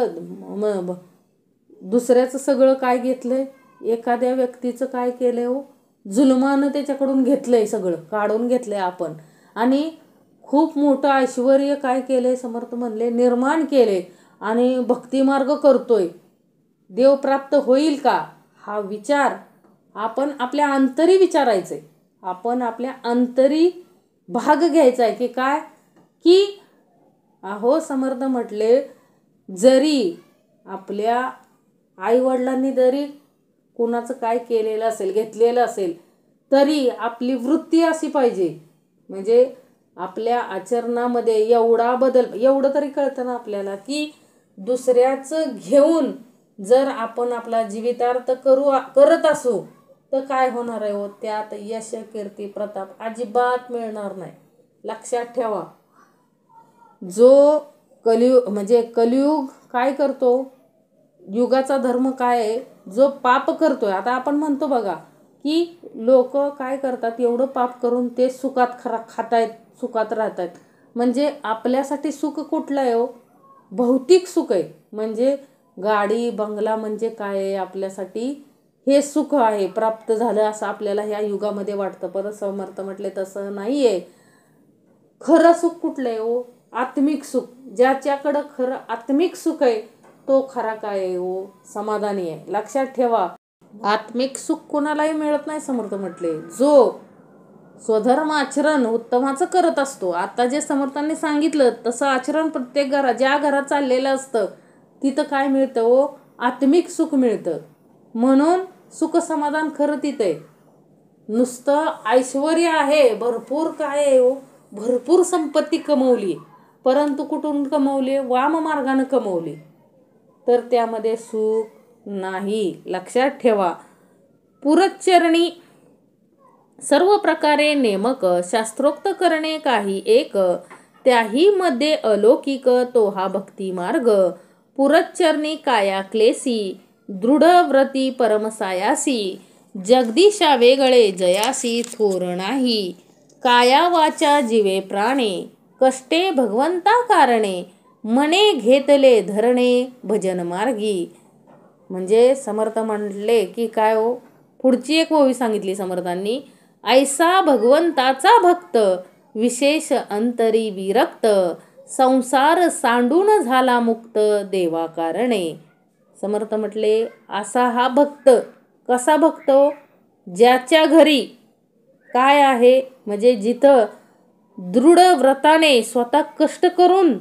दुसऱ्याचं सगळं काय घेतलंय, एखाद्या व्यक्तीचं काय केलंय, जुलमानं त्याच्याकडून घेतलंय, सगळं काढून घेतलंय आपण, आणि खूप मोठं ऐश्वर्य काय केलंय, समर्थ म्हणले निर्माण केले, आणि भक्तिमार्ग करतोय, देव प्राप्त होईल का? हा विचार आपण आपल्या अंतरी विचारायचे. आपण आपल्या अंतरी भाग घ्यायचा आहे की काय, की समर्थ म्हटले जरी आपल्या आईवडिलांनी जरी कुणाचं काय केलेलं असेल, घेतलेलं असेल, तरी आपली वृत्ती अशी पाहिजे, म्हणजे आपल्या आचरणामध्ये एवढा बदल, एवढं तरी कळतं ना आपल्याला, की दुसऱ्याचं घेऊन जर आपण आपला जीवितार्थ करत असू तर काय होणार आहे, त्यात यश कीर्ती प्रताप अजिबात मिळणार नाही. लक्षात ठेवा. जो कलियुग काय करतो, युगाचा धर्म काय आहे, जो पाप करतोय. आता आपण म्हणतो बघा की लोक काय करतात, एवढं पाप करून ते सुखात खातायत, सुखात राहतात. म्हणजे आपल्यासाठी सुख कुठलं आहे, भौतिक सुख आहे. म्हणजे गाडी बंगला म्हणजे काय आहे आपल्यासाठी, हे सुख आहे, प्राप्त झालं असं आपल्याला ह्या युगामध्ये वाटतं. परत समर्थ म्हटले तसं नाही आहे. खरं सुख कुठलं आहे, आत्मिक सुख. ज्याच्याकडं खरं आत्मिक सुख आहे तो खरा काय आहे, समाधानी आहे. लक्षात ठेवा. आत्मिक सुख कोणालाही मिळत नाही. समर्थ म्हटले जो स्वधर्म आचरण उत्तमाचं करत असतो. आता जे समर्थांनी सांगितलं तसं आचरण प्रत्येक घरात, ज्या घरात चाललेलं असतं तिथं काय मिळतं, आत्मिक सुख मिळतं. म्हणून सुख समाधान खरं तिथं आहे. नुसतं ऐश्वर्य आहे, भरपूर काय आहे, भरपूर संपत्ती कमवली, परंतु कुठून कमवली, वाम मार्गाने कमवली, तर त्यामध्ये सुख नाही. लक्षात ठेवा. पुरच्चरणी सर्व प्रकारे नेमक शास्त्रोक्त करणे काही एक, त्याही मध्ये अलौकिक तो हा भक्ती मार्ग. पुरच्चरणी काया क्लेशी दृढ व्रती परमसायासी जगदीशा वेगळे जयासी थोर नाही. काया वाचा जीवे प्राणे कष्टे भगवंता कारणे मने घेतले धरणे भजन मार्गी. म्हणजे समर्थ म्हणले की काय पुढची एक ओवी सांगितली समर्थांनी, ऐसा भगवंताचा भक्त विशेष अंतरी विरक्त संसार सांडून झाला मुक्त देवा कारणे. समर्थ म्हटले असा हा भक्त. कसा भक्त, ज्याच्या घरी काय आहे, म्हणजे जिथं दृढ व्रताने स्वतः कष्ट करून,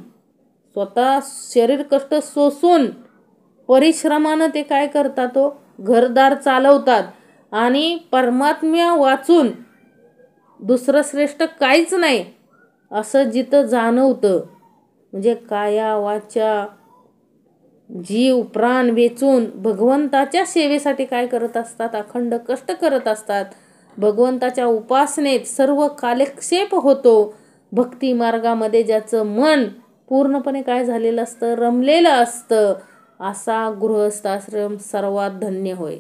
स्वतः शरीर कष्ट सोसून परिश्रमानं ते काय करतात, तो घरदार चालवतात आणि परमात्म्या वाचून दुसरं श्रेष्ठ काहीच नाही असं जिथं जाणवतं, म्हणजे काया वाचा जीव प्राण वेचून भगवंताच्या सेवेसाठी काय करत असतात, अखंड कष्ट करत असतात. भगवंताच्या उपासनेत सर्व कालक्षेप होतो. भक्ती मार्गामध्ये ज्याचं मन पूर्णपणे काय झालेलं असतं, रमलेलं असतं, असा गृहस्थाश्रम सर्वात धन्य होय.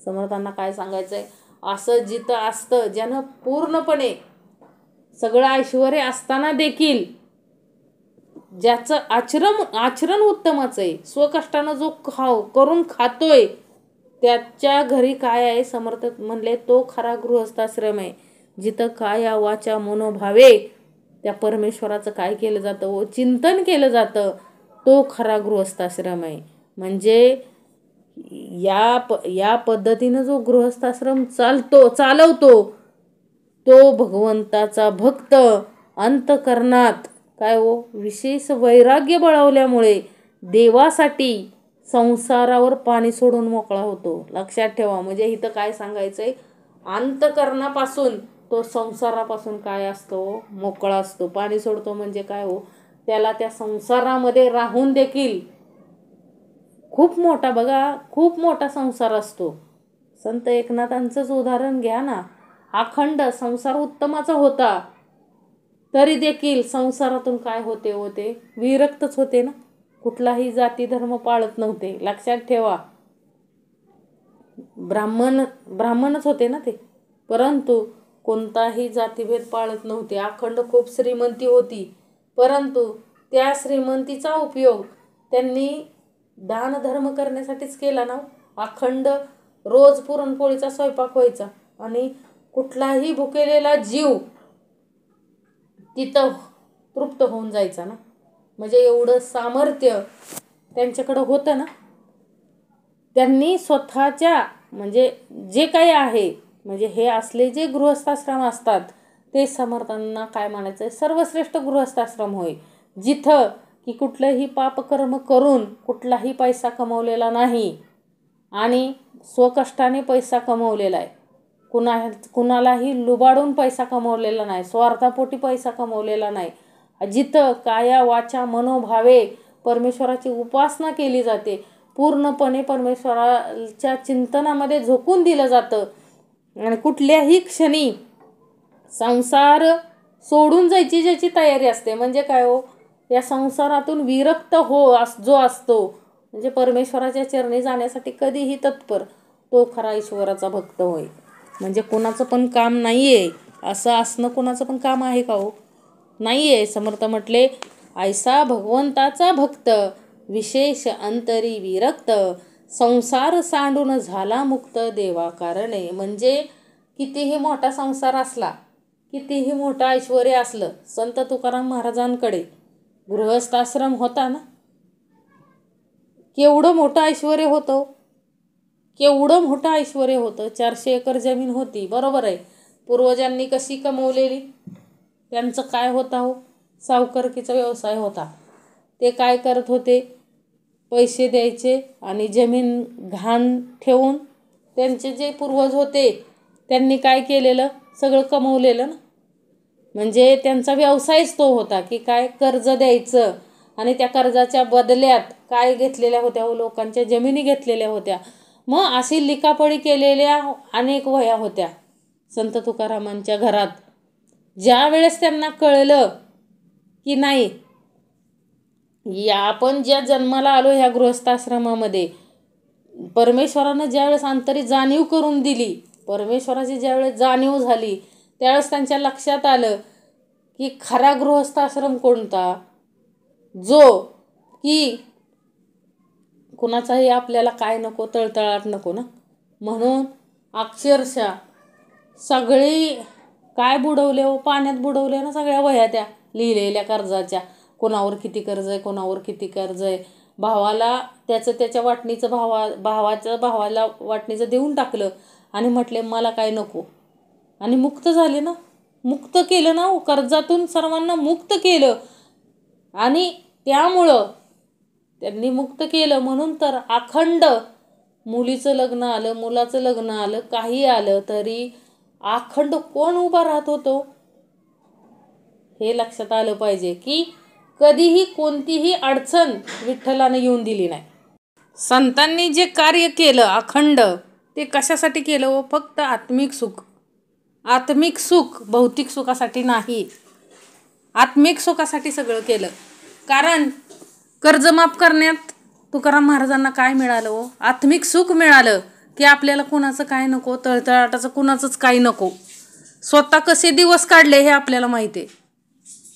समर्थांना काय सांगायचंय, असं जिथं असतं ज्यानं पूर्णपणे सगळं ऐश्वर्य असताना देखील ज्याचं आचरण उत्तमच आहे, स्वकष्टानं जो करून खातोय, त्याच्या घरी काय आहे, समर्थ म्हणले तो खरा गृहस्थाश्रम आहे. जिथं काया वाचा मनोभावे त्या परमेश्वराचं काय केलं जातं व चिंतन केलं जातं, तो खरा गृहस्थाश्रम आहे. म्हणजे या पद्धतीनं जो गृहस्थाश्रम चालवतो तो भगवंताचा भक्त अंतःकरणात काय हो, विशेष वैराग्य बळवल्यामुळे देवासाठी संसारावर पाणी सोडून मोकळा होतो. लक्षात ठेवा. म्हणजे इथं काय सांगायचंय, अंतःकरणापासून तो संसारापासून काय असतो, मोकळा असतो. पाणी सोडतो म्हणजे काय हो, त्याला त्या संसारामध्ये राहून देखील खूप मोठा, बघा खूप मोठा संसार असतो. संत एकनाथांचंच उदाहरण घ्या ना. अखंड संसार उत्तमाचा होता, तरी देखील संसारातून काय होते विरक्तच होते ना. कुठलाही जाती धर्म पाळत नव्हते. लक्षात ठेवा. ब्राह्मणच होते ना ते, परंतु कोणताही जातीभेद पाळत नव्हते. अखंड खूप श्रीमंती होती, परंतु त्या श्रीमंतीचा उपयोग त्यांनी दान धर्म करण्यासाठीच केला ना. अखंड रोज पुरणपोळीचा स्वयंपाक व्हायचा आणि कुठलाही भुकेलेला जीव तिथं तृप्त होऊन जायचा ना. म्हणजे एवढं सामर्थ्य त्यांच्याकडं होतं ना. त्यांनी स्वतःच्या म्हणजे जे काही आहे, म्हणजे हे असले जे गृहस्थाश्रम असतात ते समर्थांना काय म्हणायचं, सर्वश्रेष्ठ गृहस्थाश्रम होय. जिथं की कुठलंही पापकर्म करून कुठलाही पैसा कमवलेला नाही आणि स्वकष्टाने पैसा कमवलेला आहे. कुणालाही लुबाडून पैसा कमवलेला नाही, स्वार्थापोटी पैसा कमवलेला नाही. जिथं काया वाचा मनोभावे परमेश्वराची उपासना केली जाते, पूर्णपणे परमेश्वराच्या चिंतनामध्ये झोकून दिलं जातं आणि कुठल्याही क्षणी संसार सोडून जायची ज्याची तयारी असते, म्हणजे काय हो, या संसारातून विरक्त जो असतो, म्हणजे परमेश्वराच्या चरणी जाण्यासाठी कधीही तत्पर, तो खरा ईश्वराचा भक्त होय. म्हणजे कोणाचं पण काम नाही आहे असं असणं, कोणाचं पण काम आहे का हो, नाही आहे. समर्थ म्हटले, ऐसा भगवंताचा भक्त विशेष अंतरी विरक्त, संसार सांडून झाला मुक्त देवा कारणे. म्हणजे कितीही मोठा संसार असला, कितीही मोठं ऐश्वर्य असलं, संत तुकाराम महाराजांकडे गृहस्थाश्रम होता ना, केवढं मोठं ऐश्वर्य होतं, केवढं मोठं ऐश्वर्य होतं. 400 एकर जमीन होती, बरोबर आहे. पूर्वजांनी कशी कमवलेली, त्यांचं काय होता हो, सावकारकीचा व्यवसाय होता. ते काय करत होते, पैसे द्यायचे आणि जमीन घाण ठेवून, त्यांचे जे पूर्वज होते त्यांनी काय केलेलं, सगळं कमवलेलं ना. म्हणजे त्यांचा व्यवसायच तो होता की काय, कर्ज द्यायचं आणि त्या कर्जाच्या बदल्यात काय घेतलेल्या होत्या हो, लोकांच्या जमिनी घेतलेल्या होत्या. मग अशी लिखापळी केलेल्या अनेक वह्या होत्या संत तुकारामांच्या घरात. ज्या वेळेस त्यांना कळलं की नाही, आपण ज्या जन्माला आलो ह्या गृहस्थाश्रमामध्ये, परमेश्वरानं ज्यावेळेस अंतरी जाणीव करून दिली, परमेश्वराची ज्यावेळेस जाणीव झाली, त्यावेळेस त्यांच्या लक्षात आलं की खरा गृहस्थाश्रम कोणता, जो की कुणाचाही आपल्याला काय नको, तळतळाट नको ना. म्हणून अक्षरशः सगळी काय बुडवले हो, पाण्यात बुडवले ना सगळ्या वह्या त्या लिहिलेल्या कर्जाच्या. कोणावर किती कर्ज आहे, कोणावर किती कर्ज आहे. भावाला त्याच्या वाटणीचं भावाला वाटणीचं देऊन टाकलं आणि म्हटले मला काय नको, आणि मुक्त झाले ना. मुक्त केलं ना, कर्जातून सर्वांना मुक्त केलं. आणि त्यामुळं त्यांनी मुक्त केलं. म्हणून तर अखंड मुलीचं लग्न आलं, मुलाचं लग्न आलं, काही आलं तरी अखंड कोण उभा राहत होतो हे लक्षात आलं पाहिजे की कधीही कोणतीही अडचण विठ्ठलाने येऊन दिली नाही. संतांनी जे कार्य केलं अखंड ते कशासाठी केलं हो? फक्त आत्मिक सुख. आत्मिक सुख, भौतिक सुखासाठी नाही, आत्मिक सुखासाठी सगळं केलं. कारण कर्जमाफ करण्यात तुकाराम महाराजांना काय मिळालं हो? आत्मिक सुख मिळालं की आपल्याला कुणाचं काय नको, तळतळाटाचं कुणाचंच काही नको. स्वतः कसे दिवस काढले हे आपल्याला माहिती आहे.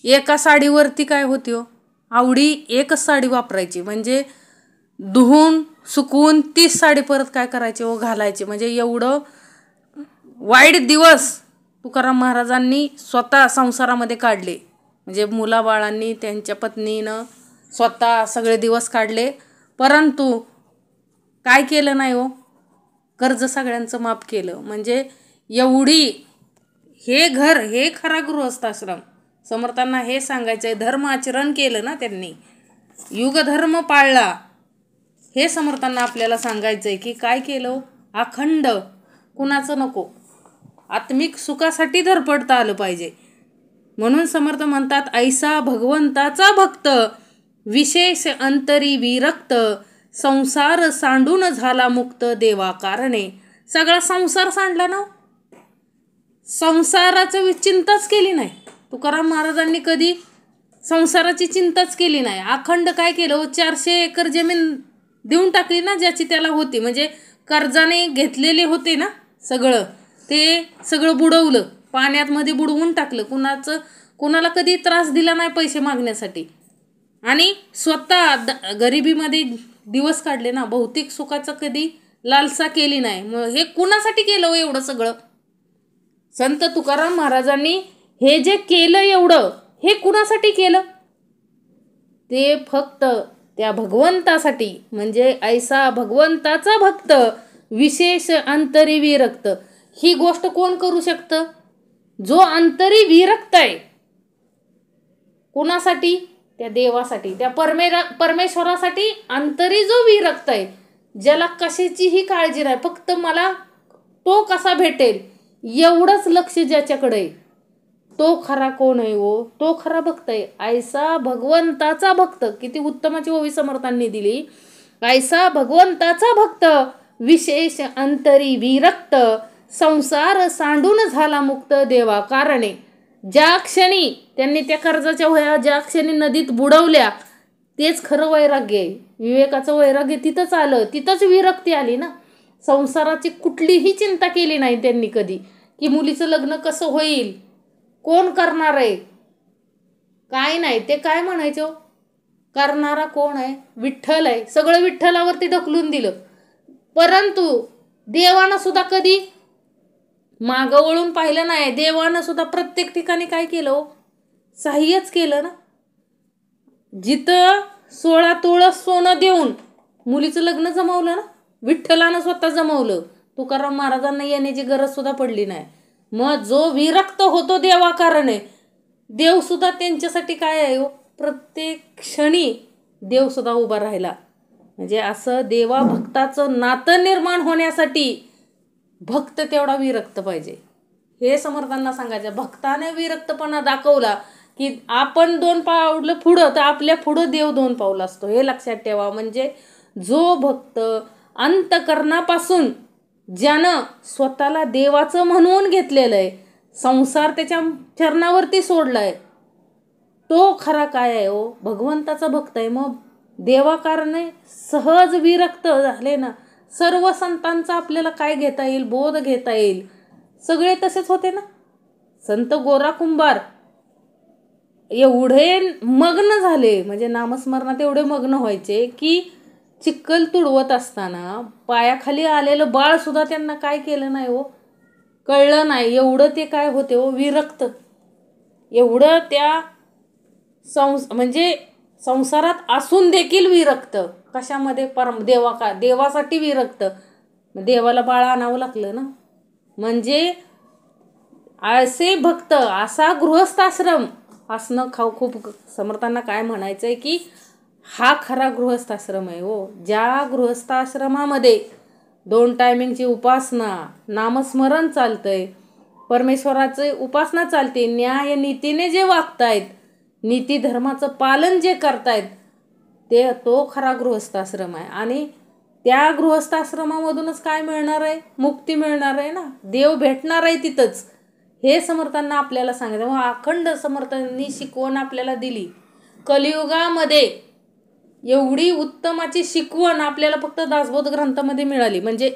एका साडीवरती काय होती हो? आवडी एकच साडी वापरायची, म्हणजे धुवून सुकवून तीच साडी परत काय करायची हो? घालायची. म्हणजे एवढं वाईट दिवस तुकाराम महाराजांनी स्वतः संसारामध्ये काढले. म्हणजे मुलाबाळांनी त्यांच्या पत्नीनं स्वतः सगळे दिवस काढले. परंतु काय केलं नाही हो? कर्ज सगळ्यांचं माफ केलं. म्हणजे एवढी हे घर, हे खरा गृहस्थाश्रम. समर्थांना हे सांगायचं आहे, धर्म आचरण केलं ना त्यांनी, युगधर्म पाळला. हे समर्थांना आपल्याला सांगायचं आहे की काय केलं? अखंड, कुणाचं नको, आत्मिक सुखासाठी धडपडता आलं पाहिजे. म्हणून समर्थ म्हणतात, ऐसा भगवंताचा भक्त विशेष अंतरी विरक्त, संसार सांडून झाला मुक्त देवा कारणे. सगळा संसार सांडला ना. संसाराचं चिंताच केली नाही तुकाराम महाराजांनी, कधी संसाराची चिंताच केली नाही. अखंड काय केलं? 400 एकर जमीन देऊन टाकली ना, ज्याची त्याला होती. म्हणजे कर्जाने घेतलेले होते ना सगळं, ते सगळं बुडवलं, पाण्यात मध्ये बुडवून टाकलं. कुणाला कधी त्रास दिला नाही पैसे मागण्यासाठी. आणि स्वतः गरिबीमध्ये दिवस काढले ना. भौतिक सुखाचं कधी लालसा केली नाही. मग हे कुणासाठी केलं एवढं सगळं? संत तुकाराम महाराजांनी हे जे केलं एवढं, हे कुणासाठी केलं? ते फक्त त्या भगवंतासाठी. म्हणजे ऐसा भगवंताचा भक्त विशेष अंतरी विरक्त. ही गोष्ट कोण करू शकतं? जो अंतरी विरक्त आहे. कुणासाठी? त्या देवासाठी, त्या परमेश्वरासाठी अंतरी जो विरक्त आहे, ज्याला कशाचीही काळजी नाही, फक्त मला तो कसा भेटेल एवढंच लक्ष ज्याच्याकडे आहे, तो खरा कोण आहे हो? तो खरा भक्त आहे. ऐसा भगवंताचा भक्त. किती उत्तमाची ओवी समर्थांनी दिली. ऐसा भगवंताचा भक्त विशेष अंतरी विरक्त, संसार सांडून झाला मुक्त देवा कारणे. ज्या क्षणी त्यांनी त्या कर्जाच्या वह्या ज्या क्षणी नदीत बुडवल्या, तेच खरं वैराग्य आहे. विवेकाचं वैराग्य तिथंच आलं, तिथंच विरक्ती आली ना. संसाराची कुठलीही चिंता केली नाही त्यांनी कधी, की मुलीचं लग्न कसं होईल, कोण करणार आहे, काय नाही. ते काय म्हणायचं? करणारा कोण आहे? विठ्ठल आहे. सगळं विठ्ठलावरती ढकलून दिलं. परंतु देवानं सुद्धा कधी मागं वळून पाहिलं नाही. देवानं सुद्धा प्रत्येक ठिकाणी काय केलं? सहाय्यच केलं ना. जिथं 16 तोळं सोनं देऊन मुलीचं लग्न जमवलं ना, विठ्ठलानं स्वतः जमवलं. तुकाराम महाराजांना येण्याची गरज सुद्धा पडली नाही. मग जो विरक्त होतो देवा कारणे, देव सुद्धा त्यांच्यासाठी काय आहे हो? प्रत्येक क्षणी देव सुद्धा उभा राहिला. म्हणजे असं देवा भक्ताचं नातं निर्माण होण्यासाठी भक्त तेवढा विरक्त पाहिजे. हे समर्थांना सांगायचं. भक्ताने विरक्तपणा दाखवला की आपण 2 पावलं पुढं, तर आपल्या पुढं देव 2 पावलं असतो. हे लक्षात ठेवा. म्हणजे जो भक्त अंतकरणापासून ज्यानं स्वतःला देवाचं म्हणून घेतलेलं आहे, संसार त्याच्या चरणावरती सोडलाय, तो खरा काय आहे हो? भगवंताचा भक्त आहे. मग देवाकारणे सहज विरक्त झाले ना. सर्व संतांचा आपल्याला काय घेता येईल? बोध घेता येईल. सगळे तसेच होते ना. संत गोरा कुंभार एवढे मग्न झाले, म्हणजे नामस्मरणात एवढे मग्न व्हायचे की चिखल तुडवत असताना पायाखाली आलेलं बाळ सुद्धा त्यांना काय केलं नाही हो? कळलं नाही. एवढं ते काय होते हो? विरक्त. एवढं त्या म्हणजे संसारात असून देखील विरक्त. कशामध्ये? देवासाठी विरक्त. देवाला बाळ आणावं लागलं ना. म्हणजे असे भक्त, असा गृहस्थाश्रम असणं खूप समर्थांना काय म्हणायचंय की हा खरा गृहस्थाश्रम आहे हो. ज्या गृहस्थाश्रमामध्ये 2 टायमिंगची उपासना, नामस्मरण चालतंय, परमेश्वराची उपासना चालते, न्याय नीतीने जे वागतायत, नीती धर्माचं पालन जे करतायत, तो खरा गृहस्थाश्रम आहे. आणि त्या गृहस्थाश्रमामधूनच काय मिळणार आहे? मुक्ती मिळणार आहे ना, देव भेटणार आहे तिथंच. हे समर्थांना आपल्याला सांगितलं. मग अखंड समर्थांनी शिकवण आपल्याला दिली. कलियुगामध्ये एवढी उत्तमाची शिकवण आपल्याला फक्त दासबोध ग्रंथामध्ये मिळाली. म्हणजे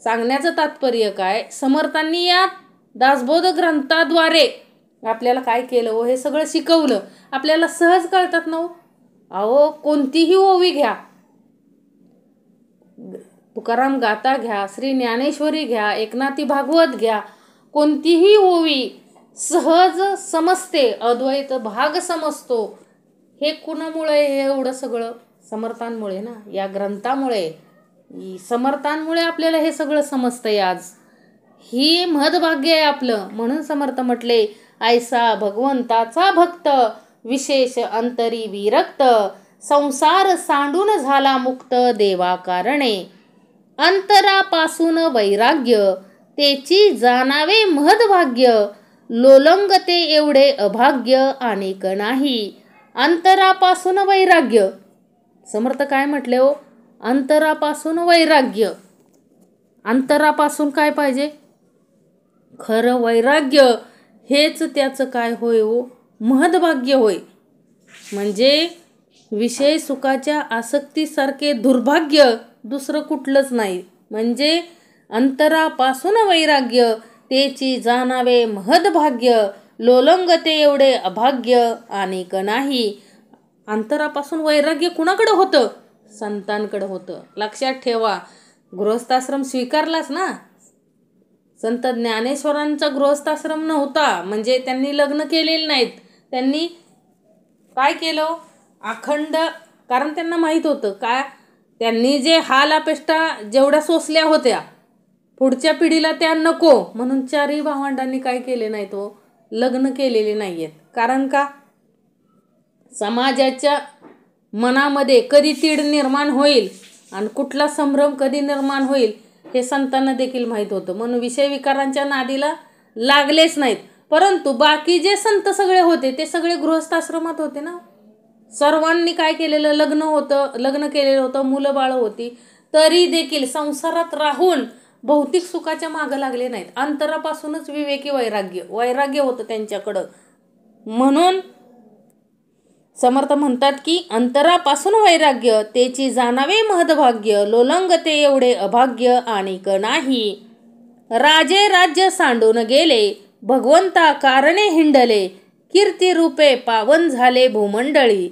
सांगण्याचं तात्पर्य काय, समर्थांनी या दासबोध ग्रंथाद्वारे आपल्याला काय केलं हो, हे सगळं शिकवलं. आपल्याला सहज कळतात ना हो. अहो, कोणतीही ओवी घ्या, तुकाराम गाथा घ्या, श्री ज्ञानेश्वरी घ्या, एकनाथी भागवत घ्या, कोणतीही ओवी सहज समजते, अद्वैत भाग समजतो. हे कुणामुळे? हे एवढं सगळं समर्थांमुळे ना, या ग्रंथामुळे, समर्थांमुळे आपल्याला हे सगळं समजतंय. आज ही महद्भाग्य आहे आपलं. म्हणून समर्थ म्हटले, ऐसा भगवंताचा भक्त, विशेष अंतरी विरक्त, संसार सांडून झाला मुक्त देवा कारणे, अंतरापासून वैराग्य, तेची जाणावे महद्भाग्य, लोलंगते एवढे अभाग्य अनेक नाही. अंतरापासून वैराग्य, समर्थ काय म्हटले हो? अंतरापासून वैराग्य. अंतरापासून काय पाहिजे? खरं वैराग्य. हेच त्याचं काय होय हो? महद्भाग्य होय. म्हणजे विषय सुखाच्या आसक्तीसारखे दुर्भाग्य दुसरं कुठलंच नाही. म्हणजे अंतरापासून वैराग्य, तेची जाणावे महद्भाग्य, लोलंगते एवढे अभाग्य अनेक नाही. अंतरापासून वैराग्य कुणाकडे होतं? संतांकडे होतं. लक्षात ठेवा. गृहस्थाश्रम स्वीकारलाच ना. संत ज्ञानेश्वरांचा गृहस्थाश्रम नव्हता, म्हणजे त्यांनी लग्न केलेले नाहीत. त्यांनी काय केलं? अखंड, कारण त्यांना माहीत होतं काय, त्यांनी जे हाल अपेष्टा जेवढ्या सोसल्या होत्या, पुढच्या पिढीला त्या नको म्हणून 4ही भावंडांनी काय केले नाही, तो लग्न केलेले नाहीयेत. कारण का? समाजाच्या मनामध्ये कधी तीड निर्माण होईल आणि कुठला संभ्रम कधी निर्माण होईल हे संतांना देखील माहीत होतं. म्हणून विषय विकारांच्या नादीला लागलेच नाहीत. परंतु बाकी जे संत सगळे होते ते सगळे गृहस्थाश्रमात होते ना. सर्वांनी काय केलेलं? लग्न केलेलं होतं, मुलं बाळ होती, तरी देखील संसारात राहून भौतिक सुखाच्या मागं लागले नाहीत. अंतरापासूनच विवेकी वैराग्य होतं त्यांच्याकडं. म्हणून समर्थ म्हणतात की अंतरापासून वैराग्य, तेची जाणावे महद्भाग्य, लोलंगते एवढे अभाग्य अनेक नाही. राजे राज्य सांडून गेले, भगवंता कारणे हिंडले, कीर्ती रूपे पावन झाले भूमंडळी.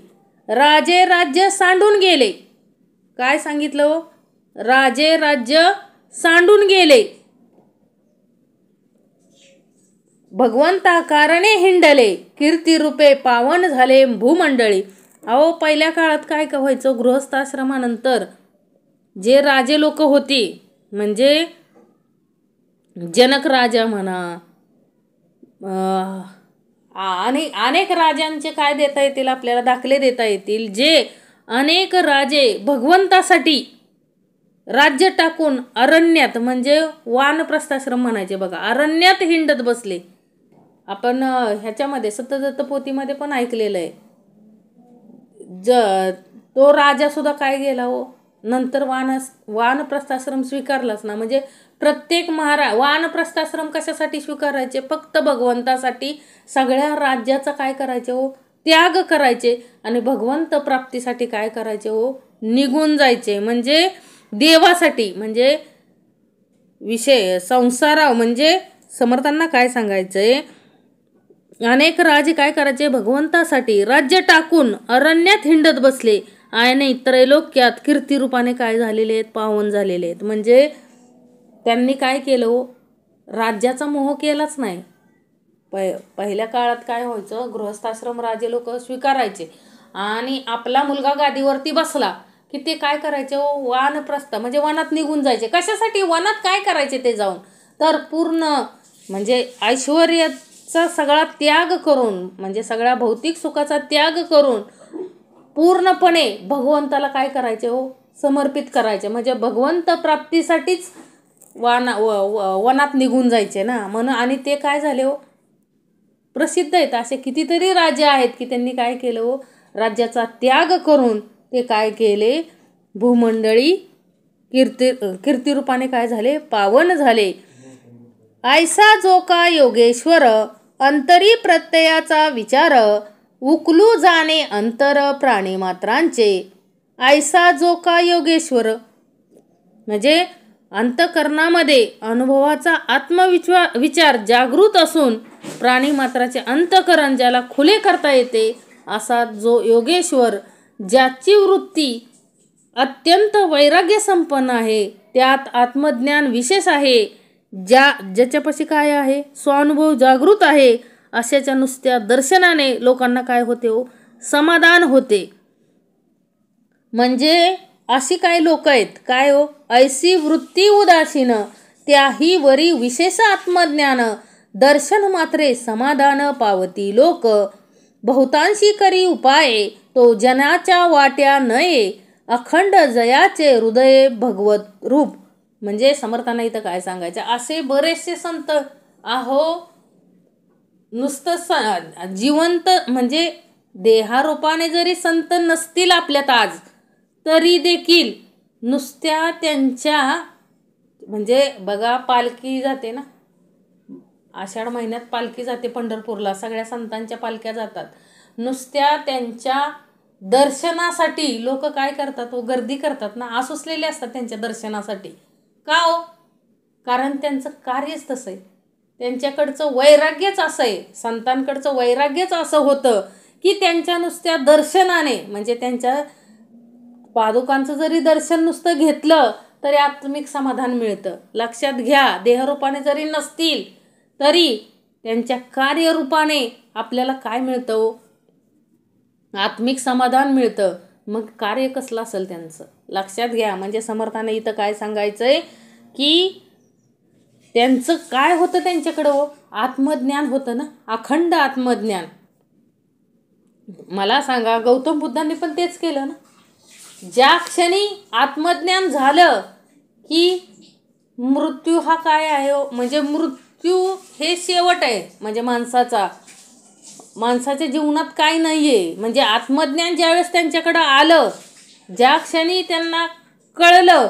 राजे राज्य सांडून गेले. काय सांगितलं हो? राजे राज्य सांडून गेले, भगवंता कारणे हिंडले, कीर्ती रूपे पावन झाले भूमंडळी. अहो, पहिल्या काळात काय व्हायचं? गृहस्थाश्रमानंतर जे राजे लोक होती, म्हणजे जनक राजा म्हणा, आणि अनेक राजांचे काय देता येतील आपल्याला? दाखले देता येतील. जे अनेक राजे भगवंतासाठी राज्य टाकून अरण्यात, म्हणजे वानप्रस्थाश्रम म्हणायचे बघा, अरण्यात हिंडत बसले. आपण ह्याच्यामध्ये सत्यदत्त पोथीमध्ये पण ऐकलेलं आहे. तो राजा सुद्धा काय गेला हो? नंतर वानप्रस्थाश्रम स्वीकारलाच ना. म्हणजे प्रत्येक वानप्रस्थाश्रम कशासाठी स्वीकारायचे? फक्त भगवंतासाठी. सगळ्या राज्याचा काय करायचे हो? त्याग करायचे आणि भगवंत प्राप्तीसाठी काय करायचे हो? निघून जायचे. म्हणजे देवासाठी, म्हणजे विषय संसारा, म्हणजे समर्थांना काय सांगायचंय, अनेक राजे काय करायचे? भगवंतासाठी राज्य टाकून अरण्यात हिंडत बसले आणि त्रैलोक्यात कीर्तिरूपाने काय झालेले आहेत? पावन झालेले आहेत. म्हणजे त्यांनी काय केलं हो? राज्याचा मोह केलाच नाही. पहिल्या काळात काय व्हायचं? गृहस्थाश्रम राजे लोक स्वीकारायचे आणि आपला मुलगा गादीवरती बसला की ते काय करायचे हो? वानप्रस्थ, म्हणजे वनात निघून जायचे. कशासाठी? वनात काय करायचे ते जाऊन? तर पूर्ण म्हणजे ऐश्वर्याचा सगळा त्याग करून, म्हणजे सगळ्या भौतिक सुखाचा त्याग करून पूर्णपणे भगवंताला काय करायचे हो, समर्पित करायचे. म्हणजे भगवंत प्राप्तीसाठीच वनात निघून जायचे ना. म्हणून आणि ते काय झाले हो, प्रसिद्ध आहेत. असे कितीतरी राजे आहेत की त्यांनी काय केलं हो, राज्याचा त्याग करून ते काय केले, भूमंडळी कीर्तिरूपाने काय झाले, पावन झाले. ऐसा जो का योगेश्वर अंतरी प्रत्ययाचा विचार उकलू जाणे अंतर प्राणीमात्रांचे. ऐसा जो का योगेश्वर म्हणजे अंतकरणामध्ये अनुभवाचा विचार जागृत असून प्राणीमात्राचे अंतकरण ज्याला खुले करता येते, असा जो योगेश्वर ज्याची वृत्ती अत्यंत वैराग्य संपन्न आहे, त्यात आत्मज्ञान विशेष आहे, ज्याच्यापाशी काय आहे, स्वानुभव जागृत आहे, अशाच्या नुसत्या दर्शनाने लोकांना काय होते हो, समाधान होते. म्हणजे अशी काही लोक आहेत काय हो, ऐसी वृत्ती उदासीन त्याही वरी विशेष आत्मज्ञान दर्शन मात्रे समाधान पावती लोक. बहुतांशी करी उपाय तो जनाच्या वाट्या नये अखंड जयाचे हृदय भगवत रूप. म्हणजे समर्थांना इथं काय सांगायचं, असे बरेचसे संत आहो नुसतं जिवंत म्हणजे देहारूपाने जरी संत नसतील आपल्यात आज, तरी देखील नुसत्या त्यांच्या म्हणजे बघा पालखी जाते ना, आषाढ महिन्यात पालखी जाते पंढरपूरला, सगळ्या संतांच्या पालख्या जातात. नुसत्या त्यांच्या दर्शनासाठी लोक काय करतात हो, गर्दी करतात ना, आसुसलेले असतात त्यांच्या दर्शनासाठी. का हो, कारण त्यांचं कार्यच तसं आहे, त्यांच्याकडचं वैराग्यच असं आहे, संतांकडचं वैराग्यच असं होतं की त्यांच्या नुसत्या दर्शनाने म्हणजे त्यांच्या पादुकांचं जरी दर्शन नुसतं घेतलं तरी आत्मिक समाधान मिळतं. लक्षात घ्या, देहरूपाने जरी नसतील तरी त्यांच्या कार्यरूपाने आपल्याला काय मिळतं हो, आत्मिक समाधान मिळतं. मग कार्य कसलं असेल त्यांचं, लक्षात घ्या. म्हणजे समर्थाने इथं काय सांगायचंय की त्यांचं काय होतं, त्यांच्याकडं हो आत्मज्ञान होतं ना, अखंड आत्मज्ञान. मला सांगा, गौतम बुद्धांनी पण तेच केलं ना. ज्या क्षणी आत्मज्ञान झालं की मृत्यू हा काय आहे हो, म्हणजे मृत्यू हे शेवट आहे. म्हणजे माणसाच्या जीवनात काय नाहीये. म्हणजे आत्मज्ञान ज्यावेळेस त्यांच्याकडं आलं, ज्या क्षणी त्यांना कळलं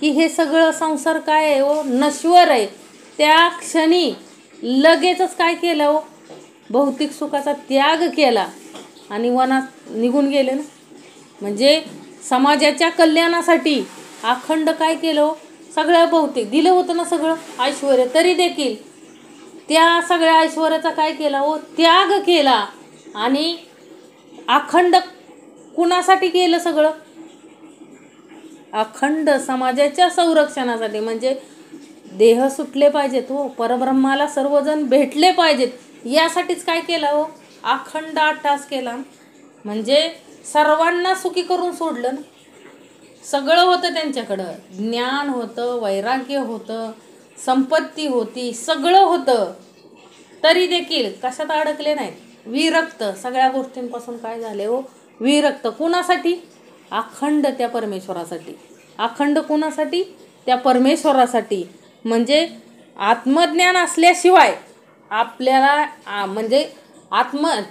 की हे सगळं संसार काय आहे हो, नश्वर आहे, त्या क्षणी लगेचच काय केलं हो, भौतिक सुखाचा त्याग केला आणि वनात निघून गेले ना. म्हणजे समाजाच्या कल्याणासाठी अखंड काय केलं हो, सगळं भौतिक दिलं होतं ना, सगळं ऐश्वर्य, तरी देखील त्या सगळ्या ऐश्वर्याचा काय केला हो, त्याग केला. आणि अखंड कुणासाठी केलं सगळं, अखंड समाजाच्या संरक्षणासाठी. म्हणजे देह सुटले पाहिजेत हो, परब्रह्माला सर्वजण भेटले पाहिजेत, यासाठीच काय केलं हो, अखंड अट्टास केला. म्हणजे सर्वांना सुखी करून सोडलं ना. सगळं होतं त्यांच्याकडं, ज्ञान होतं, वैराग्य होतं, संपत्ती होती, सगळं होतं, तरी देखील कशात अडकले नाही, विरक्त. सगळ्या गोष्टींपासून काय झाले हो, विरक्त. कुणासाठी, अखंड त्या परमेश्वरासाठी. अखंड कुणासाठी, त्या परमेश्वरासाठी. म्हणजे आत्मज्ञान असल्याशिवाय आपल्याला म्हणजे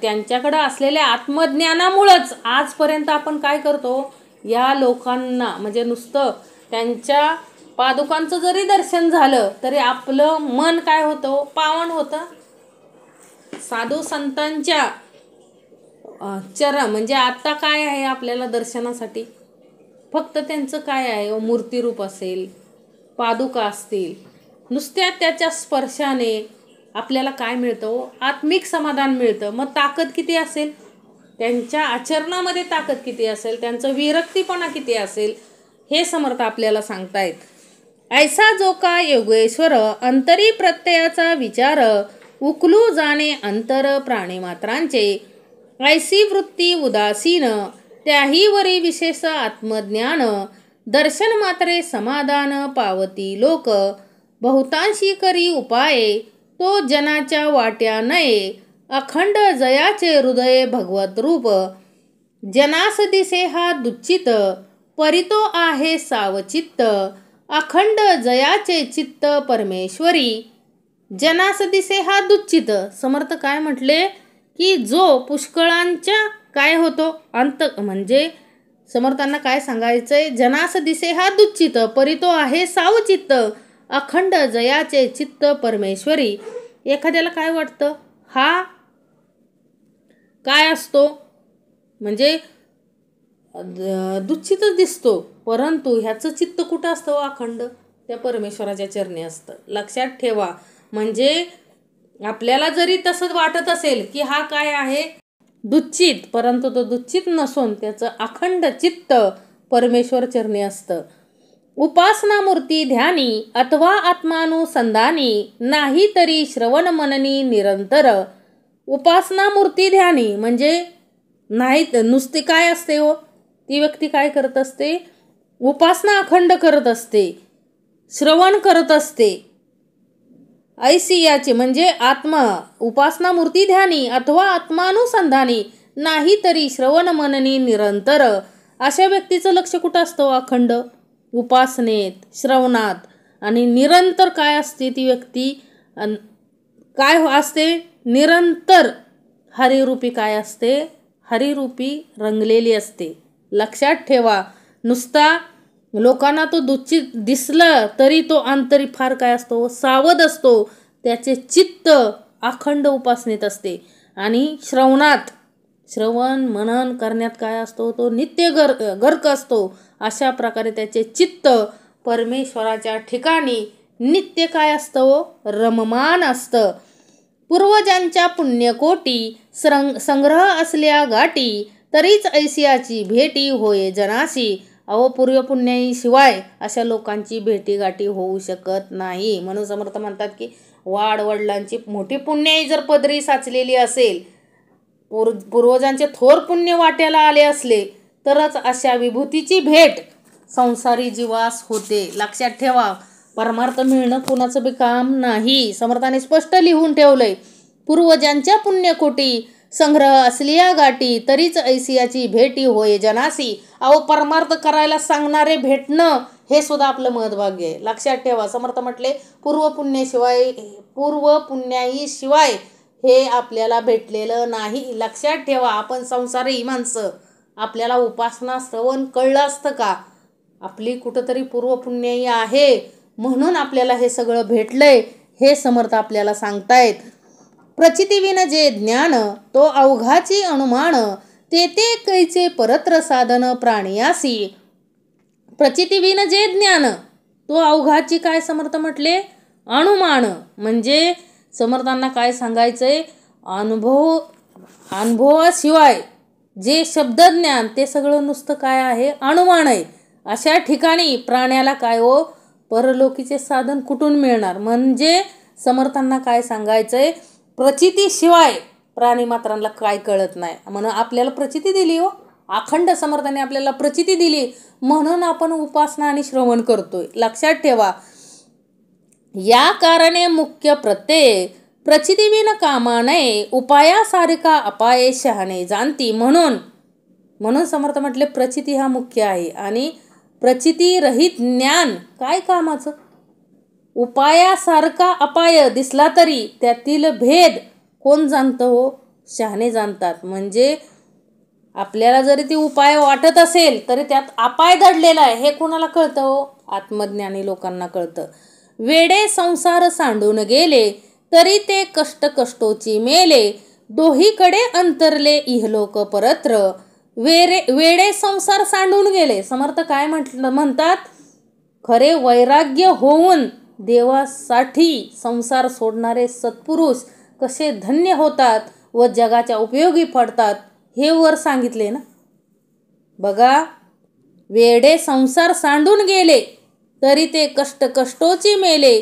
त्यांच्याकडं असलेल्या आत्मज्ञानामुळंच आजपर्यंत आपण काय करतो, या लोकांना म्हणजे नुसतं त्यांच्या पादुकांचं जरी दर्शन झालं तरी आपलं मन काय होतं, पावन होतं. साधू संतांच्या म्हणजे आता काय आहे आपल्याला दर्शनासाठी, फक्त त्यांचं काय आहे, मूर्तिरूप असेल, पादुका असतील, नुसत्या त्याच्या स्पर्शाने आपल्याला काय मिळतं, आत्मिक समाधान मिळतं. मग ताकद किती असेल त्यांच्या आचरणामध्ये, ताकद किती असेल, त्यांचं विरक्तीपणा किती असेल, हे समर्थ आपल्याला सांगतायत. ऐसा जो का योगेश्वर अंतरी प्रत्ययाचा विचार उकलू जाणे अंतर प्राणीमात्रांचे. ऐसी वृत्ती उदासीन त्याही वरी विशेष आत्मज्ञान दर्शन मात्रे समाधान पावती लोक. बहुतांशी करी उपाय तो जनाच्या वाट्या नये अखंड जयाचे हृदय भगवत रूप. जनास दिसे हा दुच्चित, परितो आहे सावचित्त, अखंड जयाचे चित्त परमेश्वरी. जनास दिसे हा दुच्चित. समर्थ काय म्हटले की जो पुष्कळांच्या काय होतो अंत, म्हणजे समर्थांना काय सांगायचंय, जनास दिसे हा दुच्चित, परितो आहे सावचित्त, अखंड जयाचे चित्त परमेश्वरी. एखाद्याला काय वाटतं, हा काय असतो म्हणजे दुच्चितच दिसतो, परंतु ह्याचं चित्त कुठं असतं, अखंड त्या परमेश्वराच्या चरणी असतं. लक्षात ठेवा. म्हणजे आपल्याला जरी तसंच वाटत असेल की हा काय आहे दुच्चित, परंतु तो दुच्चित नसून त्याचं अखंड चित्त परमेश्वर चरणी असतं. उपासना मूर्ती ध्यानी अथवा आत्मानुसंधानी, नाही तरी श्रवण मननी निरंतर. उपासना मूर्ती ध्यानी म्हणजे नाही नुसते काय असते हो, ती व्यक्ती काय करत असते, उपासना अखंड करत असते, श्रवण करत असते. ऐसियाचे म्हणजे आत्मा, उपासना मूर्ती ध्यानी अथवा आत्मानुसंधानी, नाही तरी श्रवण मननी निरंतर. अशा व्यक्तीचं लक्ष कुठं असतं, अखंड उपासनेत, श्रवणात. आणि निरंतर काय असते ती व्यक्ती, काय असते निरंतर हरिरूपी काय असते, हरिरूपी रंगलेली असते. लक्षात ठेवा. नुसता लोकांना तो दुच्चित दिसलं तरी तो अंतरी फार काय असतो, सावध असतो. त्याचे चित्त अखंड उपासनेत असते आणि श्रवण मनन करण्यात काय असतो, तो नित्य गर्क असतो. अशा प्रकारे त्याचे चित्त परमेश्वराच्या ठिकाणी नित्य काय असतं, रममान असतं. पूर्वजांच्या पुण्यकोटी संग्रह असल्या गाठी, तरीच ऐसियाची भेटी होय जनासी. अहो पूर्व पुण्याईशिवाय अशा लोकांची भेटीगाठी होऊ शकत नाही. म्हणून समर्थ म्हणतात की वाडवडिलांची मोठी पुण्याई जर पदरी साचलेली असेल, पूर्वजांचे थोर पुण्य वाट्याला आले असले, तरच अशा विभूतीची भेट संसारी जीवास होते. लक्षात ठेवा. परमार्थ मिळणं कुणाचं बी काम नाही. समर्थाने स्पष्ट लिहून ठेवलंय, पूर्वजांच्या पुण्यकोटी संग्रह असलिया गाठी, तरीच ऐसियाची भेटी होय जनासी. अहो परमार्थ करायला सांगणारे भेटणं हे सुद्धा आपलं महत्भाग्य आहे. लक्षात ठेवा. समर्थ म्हटले पूर्व पुण्याईशिवाय हे आपल्याला भेटलेलं नाही. लक्षात ठेवा. आपण संसारी माणसं, आपल्याला उपासना श्रवण कळलं असतं का, आपली कुठंतरी पूर्व पुण्याई आहे म्हणून आपल्याला हे सगळं भेटलंय, हे समर्थ आपल्याला सांगतायत. प्रचितीविन जे ज्ञान तो अवघाची अनुमान, ते कैचे परत्र साधन प्राणियासी. प्रचितीविन जे ज्ञान तो अवघाची काय समर्थ म्हटले, अनुमान. म्हणजे समर्थांना काय सांगायचंय, अनुभवाशिवाय जे शब्दज्ञान ते सगळं नुसतं काय आहे, अनुमान आहे. अशा ठिकाणी प्राण्याला काय हो, परलोकीचे साधन कुठून मिळणार. म्हणजे समर्थांना काय सांगायचंय, प्रचितीशिवाय प्राणी मात्रांना काय कळत नाही. म्हणून आपल्याला प्रचिती दिली हो, अखंड समर्थाने आपल्याला प्रचिती दिली म्हणून आपण उपासना आणि श्रवण करतोय. लक्षात ठेवा. या कारणे मुख्य प्रत्यय प्रचितीविन कामा नये, उपायासारिका अपाये शहाणे जाणती. म्हणून समर्थ म्हटले प्रचिती हा मुख्य आहे आणि प्रचिती रहित ज्ञान काय कामाचं. उपायासारखा अपाय दिसला तरी त्यातील भेद कोण जाणतं हो, शहाणे जाणतात. म्हणजे आपल्याला जरी ती उपाय वाटत असेल तरी त्यात अपाय दडलेला आहे हे कोणाला कळतं हो, आत्मज्ञानी लोकांना कळतं. वेडे संसार सांडून गेले, तरी ते कष्टोची मेले, दोहीकडे अंतरले इहलोक परत्र. वेडे संसार सांडून गेले. समर्थ काय म्हणतात, खरे वैराग्य होऊन देवासाठी संसार सोडणारे सत्पुरुष कसे धन्य होतात व जगाच्या उपयोगी पडतात हे वर सांगितले ना. बघा, वेडे संसार सांडून गेले, तरी ते कष्टोची मेले,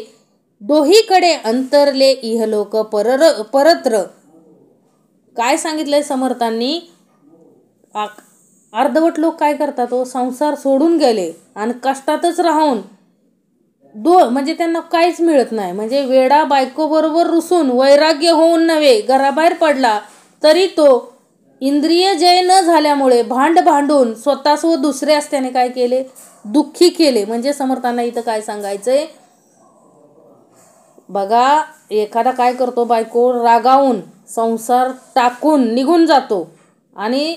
दोहीकडे अंतरले इहलोक परत्र. काय सांगितलंय समर्थांनी, अर्धवट लोक काय करतात हो, संसार सोडून गेले आणि कष्टातच राहून म्हणजे त्यांना काहीच मिळत नाही. म्हणजे वेडा बायको बरोबर रुसून वैराग्य होऊन नव्हे घराबाहेर पडला तरी तो इंद्रिय जय न झाल्यामुळे भांडून स्वतःच व दुसऱ्यास त्याने काय केले, दुःखी केले. म्हणजे समर्थांना इथं काय सांगायचंय बघा, एखादा काय करतो, बायको रागावून संसार टाकून निघून जातो आणि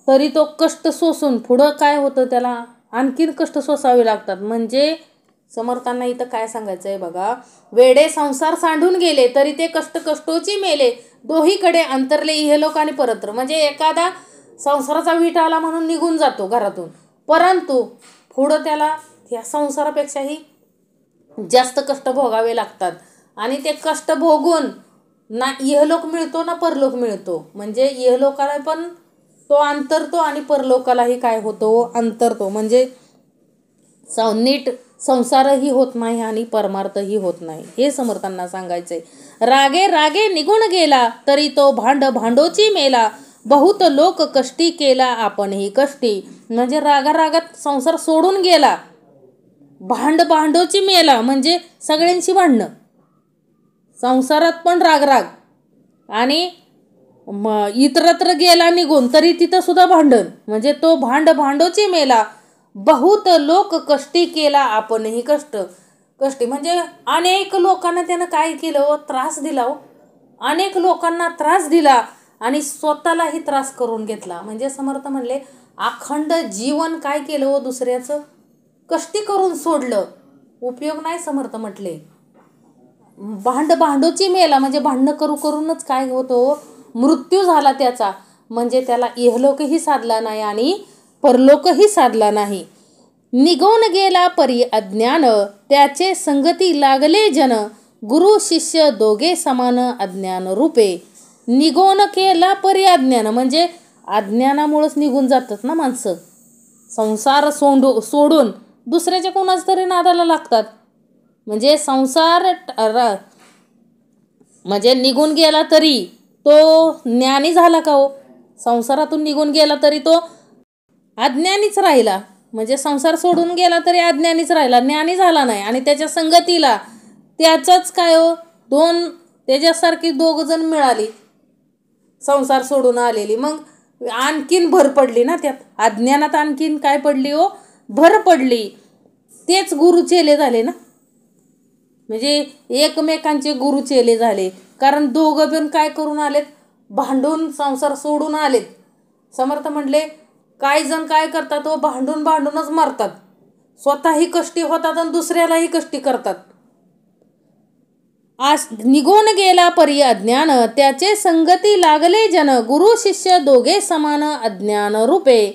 तरी तो कष्ट सोसून पुढं काय होतं, त्याला आणखीन कष्ट सोसावे लागतात. म्हणजे समर्थांना इथं काय सांगायचंय बघा, वेडे संसार सांडून गेले तरी ते कष्टोची मेले, दोहीकडे अंतरले इहलोक आणि परत्र. म्हणजे एखादा संसाराचा वीट आला म्हणून निघून जातो घरातून, परंतु पुढं त्याला या संसारापेक्षाही जास्त कष्ट भोगावे लागतात आणि ते कष्ट भोगून ना इहलोक मिळतो ना परलोक मिळतो. म्हणजे इहलोकाला पण तो अंतरतो आणि परलोकालाही काय होतो, अंतरतो. म्हणजे नीट संसारही होत नाही आणि परमार्थही होत नाही, हे समर्थांना सांगायचंय. रागे रागे निघून गेला तरी तो भांडोची मेला, बहुत लोक कष्टी केला आपणही कष्टी. म्हणजे रागारागात संसार सोडून गेला, भांडोची मेला म्हणजे सगळ्यांशी भांडणं, संसारात पण रागराग, आणि इतरत्र गेला निघून तरी तिथं सुद्धा भांडण. म्हणजे तो भांडोची मेला, बहुत लोक कष्टी केला आपणही कष्टी. म्हणजे अनेक लोकांना त्यानं काय केलं, त्रास दिला. अनेक लोकांना त्रास दिला आणि स्वतःलाही त्रास करून घेतला. म्हणजे समर्थ म्हणले अखंड जीवन काय केलं व दुसऱ्याचं कष्टी करून सोडलं, उपयोग नाही. समर्थ म्हटले भांडोची मेला म्हणजे भांडणं करूनच काय होतो, मृत्यू झाला त्याचा. म्हणजे त्याला इहलोकही साधला नाही आणि परलोकही साधला नाही. निघून गेला परी अज्ञान, त्याचे संगती लागले जन, गुरु शिष्य दोघे समान अज्ञान रूपे. निघून गेला परी अज्ञान म्हणजे अज्ञानामुळेच निघून जातात ना माणसं, संसार सोडून दुसऱ्याच्या कोणाच तरी नादाला लागतात. म्हणजे संसार म्हणजे निघून गेला तरी तो ज्ञानी झाला का हो, संसारातून निघून गेला तरी तो अज्ञानीच राहिला. म्हणजे संसार सोडून गेला तरी अज्ञानीच राहिला, ज्ञानी झाला नाही. आणि त्याच्या संगतीला त्याचंच काय हो, त्याच्यासारखी 2 जण मिळाली संसार सोडून आलेली, मग आणखीन भर पडली ना त्यात, अज्ञानात आणखीन काय पडली हो, भर पडली. तेच गुरु चेले झाले ना, म्हणजे एकमेकांचे गुरु चेले झाले. कारण दोघं पण काय करून आलेत, भांडून संसार सोडून आलेत. समर्थ म्हटले काही जण काय करतात व भांडूनच मरतात, स्वतःही कष्टी होतात आणि दुसऱ्यालाही कष्टी करतात. निघून गेला परी अज्ञान, त्याचे संगती लागले जन, गुरु शिष्य दोघे समान अज्ञान रूपे.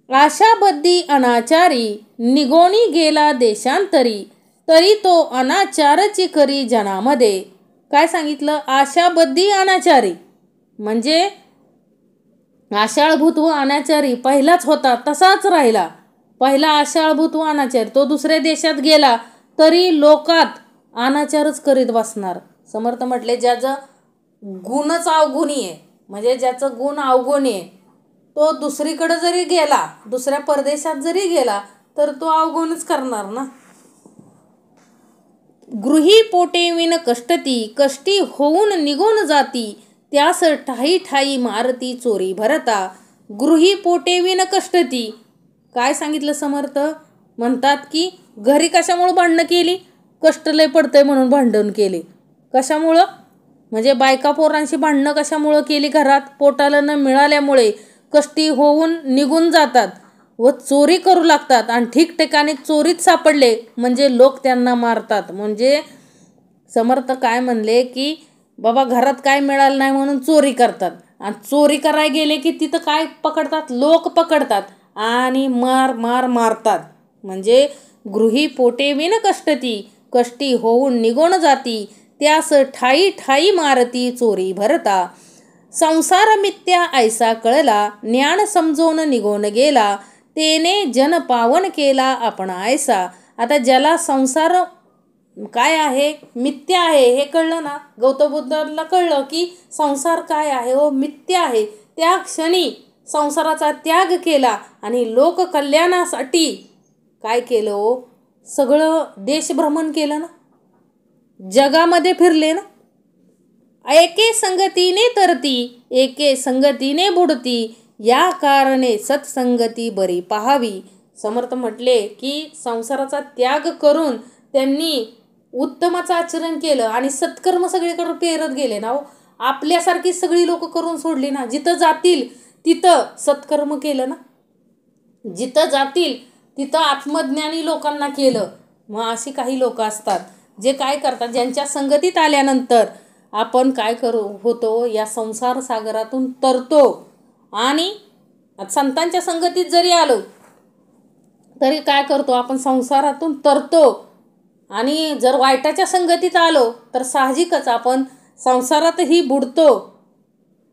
आशाबद्धी अनाचारी, निघोनी गेला देशांतरी, तरी तो अनाचारची करी जनामध्ये. काय सांगितलं, आशाबद्धी अनाचारी म्हणजे आशाळभूत व अनाचारी पहिलाच होता तसाच राहिला. पहिला आशाळभूत व अनाचारी, तो दुसऱ्या देशात गेला तरी लोकात अनाचारच करीत बसणार. समर्थ म्हटले ज्याचं गुणच अवगुणी आहे, म्हणजे ज्याचं गुण अवगुणी आहे, तो दुसरीकडे जरी गेला, दुसऱ्या परदेशात जरी गेला तर तो अवगुणच करणार ना. गृही पोटे विन कष्टती, कष्टी होऊन निघून जाती, त्यास ठाई मारती चोरी भरता. गृही पोटे विन कष्टती काय सांगितलं समर्थ, म्हणतात की घरी कशामुळे भांडणं केली, कष्ट लय पडतंय म्हणून भांडण केले. कशामुळं म्हणजे बायका पोरांशी भांडणं कशामुळं केली, घरात पोटाला न मिळाल्यामुळे कष्टी होऊन निघून जातात व चोरी करू लागतात आणि ठिकठिकाणी चोरीत सापडले म्हणजे लोक त्यांना मारतात. म्हणजे समर्थ काय म्हणले की बाबा घरात काय मिळालं नाही म्हणून चोरी करतात, आणि चोरी करायला गेले की तिथं काय पकडतात, लोक पकडतात आणि मारतात. म्हणजे गृही पोटे विन कष्टती, कष्टी होऊन निघून जाती, त्यास ठाई मारती चोरी भरता. संसार मिथ्या ऐसा कळला, ज्ञान समजून निघून गेला, तेने जन पावन केला आपण ऐसा. आता ज्याला संसार काय आहे, मिथ्या आहे हे कळलं ना, गौतम बुद्धाला कळलं की संसार काय आहे व मिथ्या आहे, त्या क्षणी संसाराचा त्याग केला आणि लोक कल्याणासाठी काय केलं हो, सगळं देशभ्रमण केलं ना, जगामध्ये फिरले ना. एके संगतीने तरती, एके संगतीने बुडती, या कारणे सत्संगती बरी पाहावी. समर्थ म्हटले की संसाराचा त्याग करून त्यांनी उत्तमाचं आचरण केलं आणि सत्कर्म सगळीकडे पेरत गेले ना. आपल्यासारखी सगळी लोक करून सोडली ना. जिथं जातील तिथं सत्कर्म केलं ना. जिथं जातील तिथं आत्मज्ञानी लोकांना केलं. मग अशी काही लोक असतात जे काय करतात, ज्यांच्या संगतीत आल्यानंतर आपण काय होतो, या संसार सागरातून तरतो. आणि संतांच्या संगतीत जरी आलो तरी काय करतो, आपण संसारातून तरतो. आणि जर वाईटाच्या संगतीत आलो तर साहजिकच आपण संसारातही बुडतो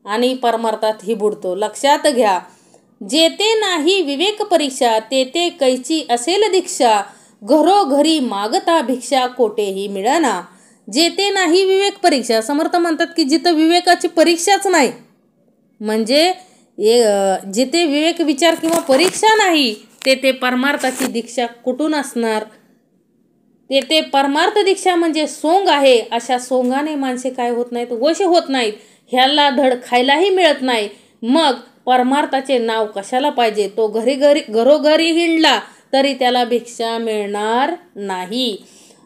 आणि परमार्थातही बुडतो. लक्षात घ्या, जेते नाही विवेक परीक्षा, तेते कैची असेल दीक्षा. घरोघरी मागता भिक्षा, कोठेही मिळना. जेते नाही विवेक परीक्षा, समर्थ म्हणतात की जिथं विवेकाची परीक्षाच नाही, म्हणजे जिथे विवेक विचार किंवा परीक्षा नाही, तेथे परमार्थाची दीक्षा कुठून असणार. तेथे परमार्थ दीक्षा म्हणजे सोंग आहे. अशा सोंगाने माणसे काय होत नाहीत, वश होत नाहीत. ह्याला धड खायलाही मिळत नाही. मग परमार्थाचे नाव कशाला पाहिजे. तो घरोघरी हिंडला तरी त्याला भिक्षा मिळणार नाही.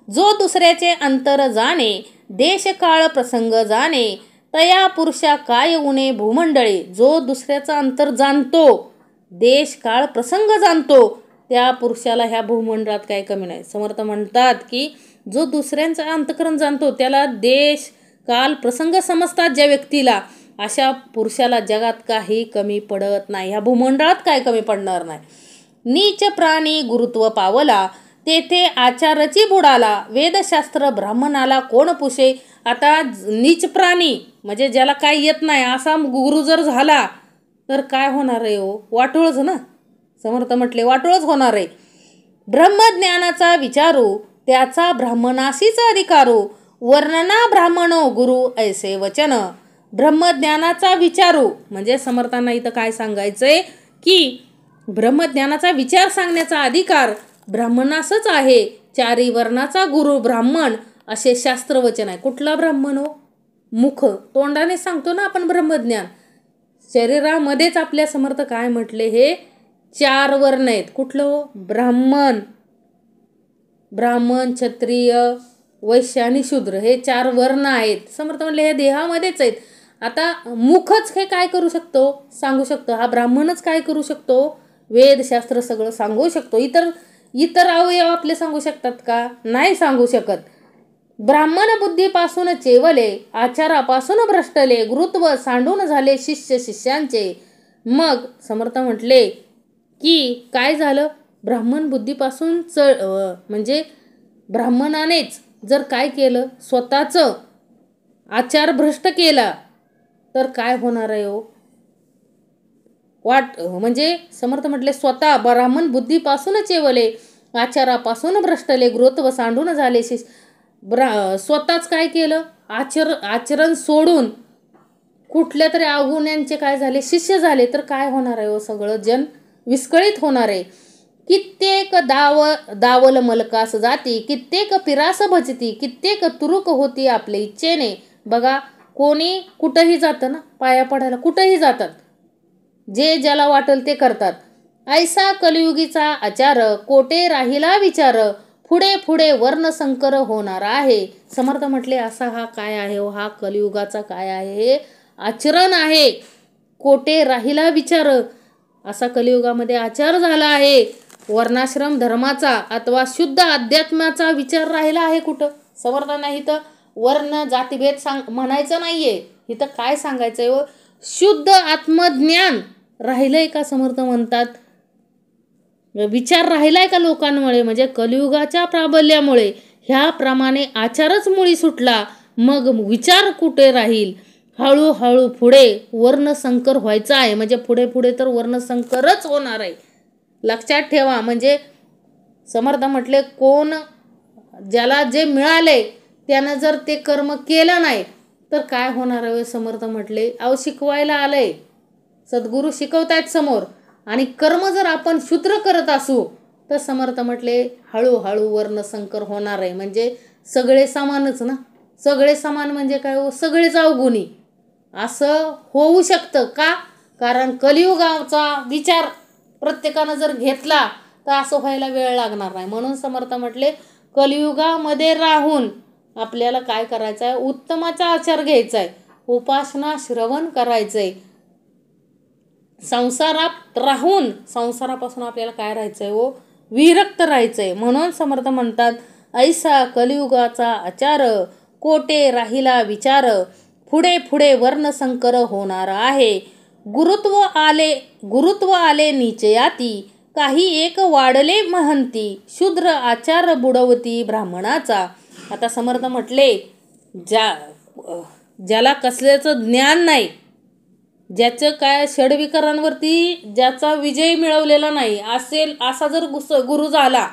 जो दुसऱ्याचे अंतर जाणे, देश काळ प्रसंग जाणे, तया पुरुषा काय उणे भूमंडळे. जो दुसऱ्याचं अंतर जाणतो, देश काळ प्रसंग जाणतो, त्या पुरुषाला ह्या भूमंडळात काही कमी नाही. समर्थ म्हणतात की जो दुसऱ्यांचं अंतःकरण जाणतो त्याला देश काल प्रसंग समजतात ज्या व्यक्तीला, अशा पुरुषाला जगात काही कमी पडत नाही. ह्या भूमंडळात काय कमी पडणार नाही. नीच प्राणी गुरुत्व पावला, तेथे आचारची बुडाला. वेदशास्त्र ब्राह्मणाला कोण पुशे. आता नीच प्राणी म्हणजे ज्याला काही येत नाही असा गुरु जर झाला तर काय होणार आहे हो, वाटोळच ना. समर्थ म्हटले वाटोळच होणार आहे. ब्रह्मज्ञानाचा विचारू, त्याचा ब्राह्मणाशीच अधिकारू. वर्णना ब्राह्मणो गुरु ऐसे वचन. ब्रह्मज्ञानाचा विचारू म्हणजे समर्थांना इथं काय सांगायचंय की ब्रह्मज्ञानाचा विचार सांगण्याचा अधिकार ब्राह्मणासच आहे. चारी वर्णाचा गुरु ब्राह्मण असे शास्त्रवचन आहे. कुठला ब्राह्मण हो, मुख तोंडाने सांगतो ना आपण ब्रह्मज्ञान. शरीरामध्येच आपल्या समर्थ काय म्हटले, हे 4 वर्ण आहेत. कुठलं हो, ब्राह्मण, क्षत्रिय, वैश्य आणि शूद्र, हे 4 वर्ण आहेत. समर्थ म्हणले हे देहामध्येच आहेत. आता मुखच हे काय करू शकतो, सांगू शकतो. हा ब्राह्मणच काय करू शकतो, वेदशास्त्र सगळं सांगू शकतो. इतर अवयव आपले सांगू शकतात का, नाही सांगू शकत. ब्राह्मण बुद्धीपासून चेवले, आचारापासून भ्रष्टले, गुरुत्व सांडून झाले शिष्य शिष्यांचे. मग समर्थ म्हटले की काय झालं, ब्राह्मण बुद्धीपासून म्हणजे ब्राह्मणानेच जर काय केलं, स्वतःचं आचार भ्रष्ट केला तर काय होणार आहे हो. म्हणजे समर्थ म्हटले स्वतः ब्राह्मण बुद्धीपासून चेवले, आचारापासून भ्रष्टले, गुरुत्व सांडून झाले स्वतःच काय केलं, आचरण सोडून कुठल्या तरी अवगुण्यांचे काय झाले, शिष्य झाले, तर काय होणार आहे हो, सगळं जन विस्कळीत होणार आहे. कित्येक दावल मलकास जाती, कित्येक पिरास भजती, कित्येक तुरुक होती आपल्या इच्छेने. बघा, कोणी कुठंही जातं ना, पाया पडायला कुठंही जातात, जे ज्याला वाटेल ते करतात. ऐसा कलियुगीचा आचार, कोठे राहिला विचार, पुढे पुढे वर्णसंकर होणार आहे. समर्थ म्हटले असा हा काय आहे हो, हा कलियुगाचा काय आहे, हे आचरण आहे. कोठे राहिला विचार, असा कलियुगामध्ये आचार झाला आहे. वर्णाश्रम धर्माचा अथवा शुद्ध अध्यात्माचा विचार राहिला आहे कुठं. समर्थांना इथं वर्ण जातीभेद म्हणायचं नाहीये. इथं काय सांगायचंय हो, शुद्ध आत्मज्ञान राहिलंय का. समर्थ म्हणतात विचार राहिलाय का लोकांमुळे, म्हणजे कलियुगाच्या प्राबल्यामुळे ह्याप्रमाणे आचारच मुळी सुटला. मग विचार कुठे राहील. हळूहळू पुढे वर्णसंकर व्हायचा आहे, म्हणजे पुढे पुढे तर वर्णसंकरच होणार आहे. लक्षात ठेवा. म्हणजे समर्थ म्हटले कोण ज्याला जे मिळाले त्यानं जर ते कर्म केलं नाही तर काय होणार आहे. समर्थ म्हटले अहो शिकवायला आलंय, सद्गुरू शिकवतायत समोर, आणि कर्म जर आपण शूद्र करत असू तर समर्थ म्हटले हळूहळू वर्णसंकर होणार आहे. म्हणजे सगळे समानच ना. सगळे समान म्हणजे काय हो, सगळेच अवगुणी. असं होऊ शकतं का? कारण कलियुगाचा विचार प्रत्येकानं जर घेतला तर असं व्हायला वेळ लागणार नाही. म्हणून समर्थ म्हटले कलियुगामध्ये राहून आपल्याला काय करायचं आहे? उत्तमाचा आचार घ्यायचा आहे, उपासना श्रवण करायचं आहे. संसारात राहून संसारापासून आपल्याला काय राहायचं आहे? विरक्त राहायचं आहे. म्हणून समर्थ म्हणतात ऐसा कलियुगाचा आचार, कोटे राहिला विचार, पुढे पुढे वर्णसंकर होणार आहे. गुरुत्व आले निचयाती, काही एक वाढले महंती, शूद्र आचार बुडवती ब्राह्मणाचा. आता समर्थ म्हटले ज्याला कसल्याचं ज्ञान नाही, ज्याचं काय षड्विकारांवरती ज्याचा विजय मिळवलेला नाही असेल असा जर गुरु झाला,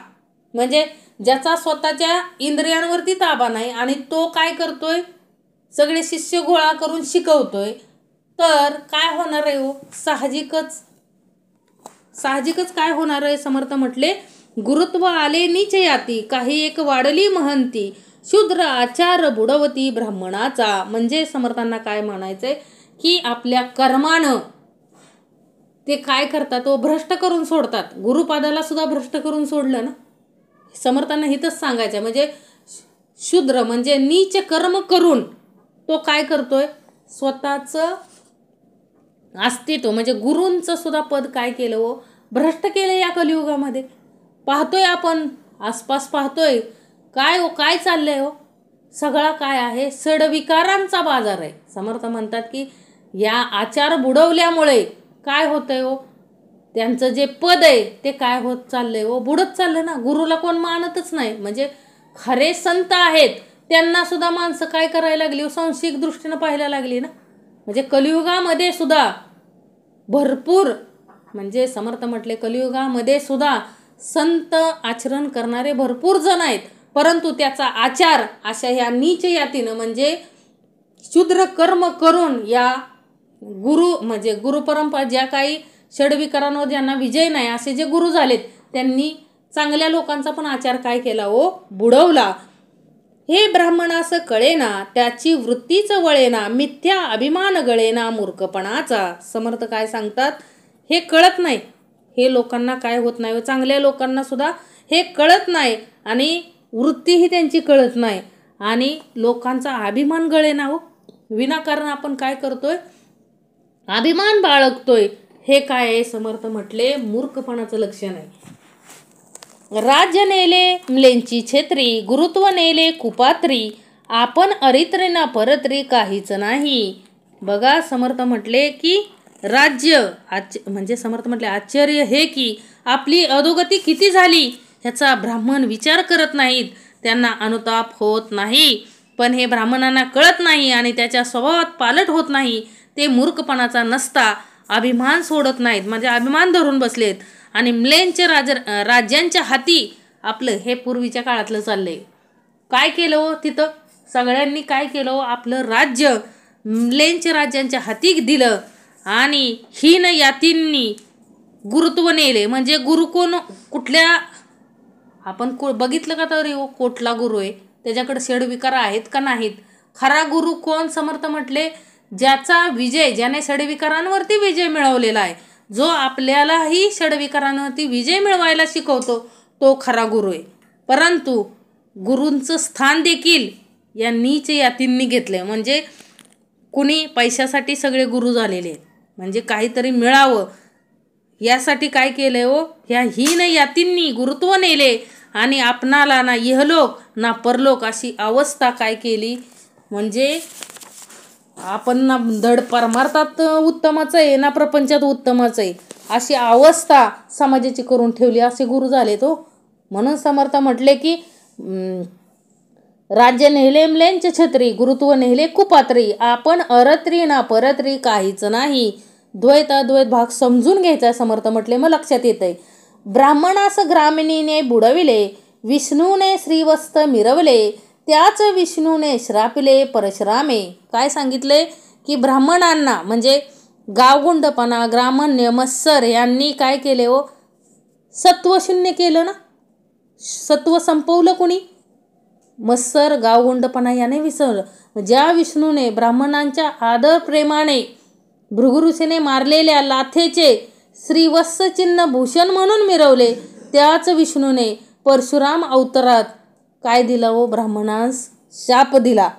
म्हणजे ज्याचा स्वतःच्या इंद्रियांवरती ताबा नाही आणि तो काय करतोय? सगळे शिष्य गोळा करून शिकवतोय, तर काय होणार आहे? साहजिकच काय होणार आहे? समर्थ म्हटले गुरुत्व आले निचयाती, काही एक वाढली महंती, शूद्र आचार बुडवती ब्राह्मणाचा. म्हणजे समर्थांना काय म्हणायचंय की आपल्या कर्मानं ते काय करतात? भ्रष्ट करून सोडतात. गुरुपादाला सुद्धा भ्रष्ट करून सोडलं ना. समर्थांना हितच सांगायचं, म्हणजे शूद्र म्हणजे नीच कर्म करून तो काय करतोय? स्वतःचं अस्तित्व म्हणजे गुरूंचं सुद्धा पद काय केलं? भ्रष्ट केलं या कलियुगामध्ये. पाहतोय आपण आसपास, पाहतोय काय चाललंय? सगळा काय आहे? षड्विकारांचा बाजार आहे. समर्थ म्हणतात की या आचार बुडवल्यामुळे काय होतंय? त्यांचं जे पद आहे ते काय होत चाललंय? बुडत चाललं ना. गुरुला कोण मानतच नाही. म्हणजे खरे संत आहेत त्यांना सुद्धा माणसं काय करायला लागली? सांशिक दृष्टीनं पाहायला लागली ना. म्हणजे कलियुगामध्ये सुद्धा भरपूर, म्हणजे समर्थ म्हटले कलियुगामध्ये सुद्धा संत आचरण करणारे भरपूर जण आहेत, परंतु त्याचा आचार अशा ह्या नीच यातीनं म्हणजे शूद्र कर्म करून या म्हणजे गुरुपरंपरा ज्या काही षड्विकारांवर ज्यांना विजय नाही असे जे गुरु झालेत त्यांनी चांगल्या लोकांचा पण आचार काय केला? बुडवला. हे ब्राह्मणास कळेना, त्याची वृत्तीच वळेना, मिथ्या अभिमान गळेना मूर्खपणाचा. समर्थ काय सांगतात? हे कळत नाही. हे लोकांना काय होत नाही? चांगल्या लोकांना सुद्धा हे कळत नाही आणि वृत्तीही त्यांची कळत नाही आणि लोकांचा अभिमान गळेना. विनाकारण आपण काय करतोय? अभिमान बाळगतोय. हे काय आहे? समर्थ म्हटले मूर्खपणाचं लक्षण आहे. राज्य नेले म्लेंची छेत्री, गुरुत्व नेले कुपात्री, आपण अरित्री ना परत्री काहीच नाही. बघा समर्थ म्हटले की राज्य म्हणजे समर्थ म्हटले आश्चर्य हे की आपली अधोगती किती झाली ह्याचा ब्राह्मण विचार करत नाहीत, त्यांना अनुताप होत नाही. पण हे ब्राह्मणांना कळत नाही आणि त्याच्या स्वभावात पालट होत नाही. ते मूर्खपणाचा नसता अभिमान सोडत नाहीत, म्हणजे अभिमान धरून बसलेत आणि म्लेंच्या राज्यांच्या हाती आपलं हे पूर्वीच्या काळातलं चाललंय. काय केलं तिथं? सगळ्यांनी काय केलं? आपलं राज्य म्लेंच्या राज्यांच्या हाती दिलं आणि हीन यातींनी गुरुत्व नेले. म्हणजे गुरु कोण? कुठल्या आपण बघितलं का तरी कुठला गुरु आहे? त्याच्याकडे षड्विकार आहेत का नाहीत? खरा गुरु कोण? समर्थ म्हटले ज्याचा विजय, ज्याने षड्विकारांवरती विजय मिळवलेला आहे, जो आपल्यालाही षड्विकारांवरती विजय मिळवायला शिकवतो, तो खरा गुरु आहे. परंतु गुरूंचं स्थान देखील या नीच यातींनी घेतलंय. म्हणजे कुणी पैशासाठी सगळे गुरु झालेले आहेत, म्हणजे काहीतरी मिळावं यासाठी काय केलंय? ह्या हीन यातींनी गुरुत्व नेले आणि आपणाला ना इहलोक ना परलोक अशी अवस्था काय केली? म्हणजे आपण ना धड परमार्थात उत्तमाचं आहे ना प्रपंचात उत्तमाचं आहे अशी अवस्था समाजाची करून ठेवली, असे गुरु झाले तो. म्हणून समर्थ म्हटले की राज्य नेले म्लेंच छत्री, गुरुत्व नेले कुपात्री, आपण अरत्री ना परत्री काहीच नाही. द्वैत अद्वैत भाग समजून घ्यायचा. समर्थ म्हटले मग लक्षात येतंय. ब्राह्मणास ग्रामिणीने बुडविले, विष्णूने श्रीवस्त मिरवले, त्याच विष्णूने श्रापिले परशुरामे. काय सांगितले? की ब्राह्मणांना म्हणजे गावगुंडपणा, ग्रामण्य, मत्सर यांनी काय केले? सत्व शून्य केलं ना. सत्व संपवलं कोणी? मत्सर गावगुंडपणा याने विसरलं. ज्या विष्णूने ब्राह्मणांच्या आदर प्रेमाने भृगुऋषीने मारलेल्या लाथेचे श्रीवत्स चिन्ह भूषण म्हणून मिरवले, त्याच विष्णूने परशुराम अवतारात काय दिला व ब्राह्मणांस शाप दिला.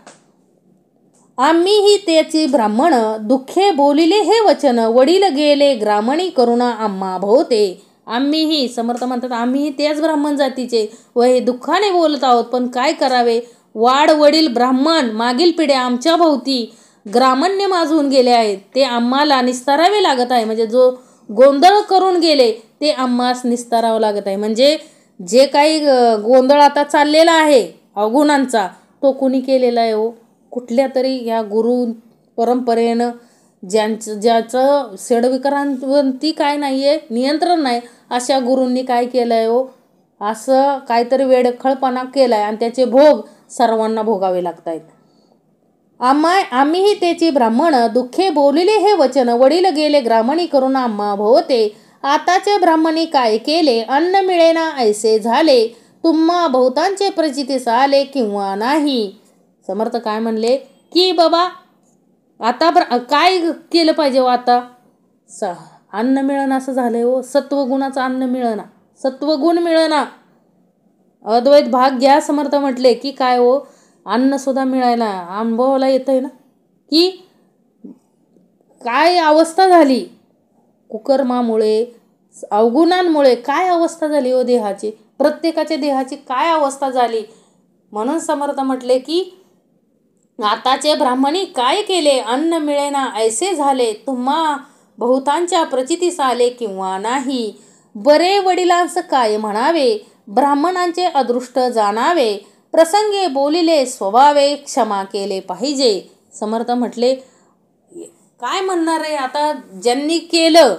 आम्हीही त्याची ब्राह्मण दुःखे बोलिले हे वचन, वडील गेले ग्रामणी करुणा आम्हा भोवते. आम्हीही, समर्थ म्हणतात, आम्हीही त्याच ब्राह्मण जातीचे व हे दुःखाने बोलत आहोत, पण काय करावे. वाड वडील ब्राह्मण मागील पिढ्या आमच्या भोवती ग्रामण्य माजवून गेले आहेत, ते आम्हाला निस्तारावे लागत आहे. म्हणजे जो गोंधळ करून गेले ते आम्हास निस्तारावं लागत आहे. म्हणजे जे काही गोंधळ आता चाललेला आहे अवगुणांचा, तो कुणी केलेला आहे हो? कुठल्या तरी ह्या गुरु परंपरेनं ज्याचं षड्विकारांवरती काय नाही आहे, नियंत्रण नाही, अशा गुरूंनी काय केलं आहे हो? असं काहीतरी वेडखळपणा केला आहे आणि त्याचे भोग सर्वांना भोगावे लागत आहेत. आम्हीही त्याची ब्राह्मण दुःखे बोलिले हे वचन, वडील गेले ग्रामणी करून आम्हा भोवते. आताचे ब्राह्मणी काय केले, अन्न मिळेना ऐसे झाले, तुम्हा बहुतांचे प्रचितीस आले किंवा नाही. समर्थ काय म्हणले की बाबा आता काय केलं पाहिजे हो? आता अन्न मिळणं असं झालंय हो, सत्वगुणाचं अन्न मिळणं, सत्वगुण मिळणं. अद्वैत भाग घ्या. समर्थ म्हटले की काय हो, अन्न सुद्धा मिळायला अनुभवाला येतंय ना, की काय अवस्था झाली कुकर्मामुळे, अवगुणांमुळे काय अवस्था झाली हो देहाची, प्रत्येकाच्या देहाची काय अवस्था झाली. म्हणून समर्थ म्हटले की आताचे ब्राह्मणी काय केले, अन्न मिळेना ऐसे झाले, तुम्हा बहुतांच्या प्रचितीस आले किंवा नाही. बरे वडिलांस काय म्हणावे, ब्राह्मणांचे अदृष्ट जाणावे, प्रसंगे बोलिले स्वभावे, क्षमा केले पाहिजे. समर्थ म्हटले काय म्हणणार आहे, आता ज्यांनी केलं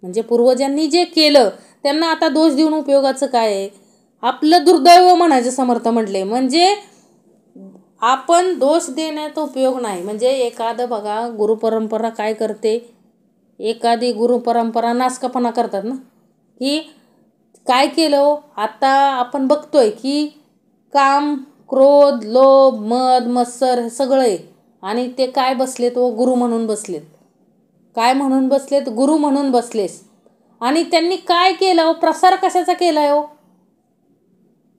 म्हणजे पूर्वजांनी जे केलं त्यांना आता दोष देऊन उपयोगाचं काय आहे? आपलं दुर्दैव म्हणायचं. समर्थ म्हटले म्हणजे आपण दोष देण्याचा उपयोग नाही. म्हणजे एखादं बघा गुरुपरंपरा काय करते, एखादी गुरुपरंपरा नासकापणा करतात ना, की काय केलं आता आपण बघतोय की काम, क्रोध, लोभ, मद, मत्सर हे सगळं आहे आणि ते काय बसलेत व गुरु म्हणून बसलेत. काय म्हणून बसलेत? गुरु म्हणून बसलेस. आणि त्यांनी काय केलं, प्रसार कशाचा केलाय हो?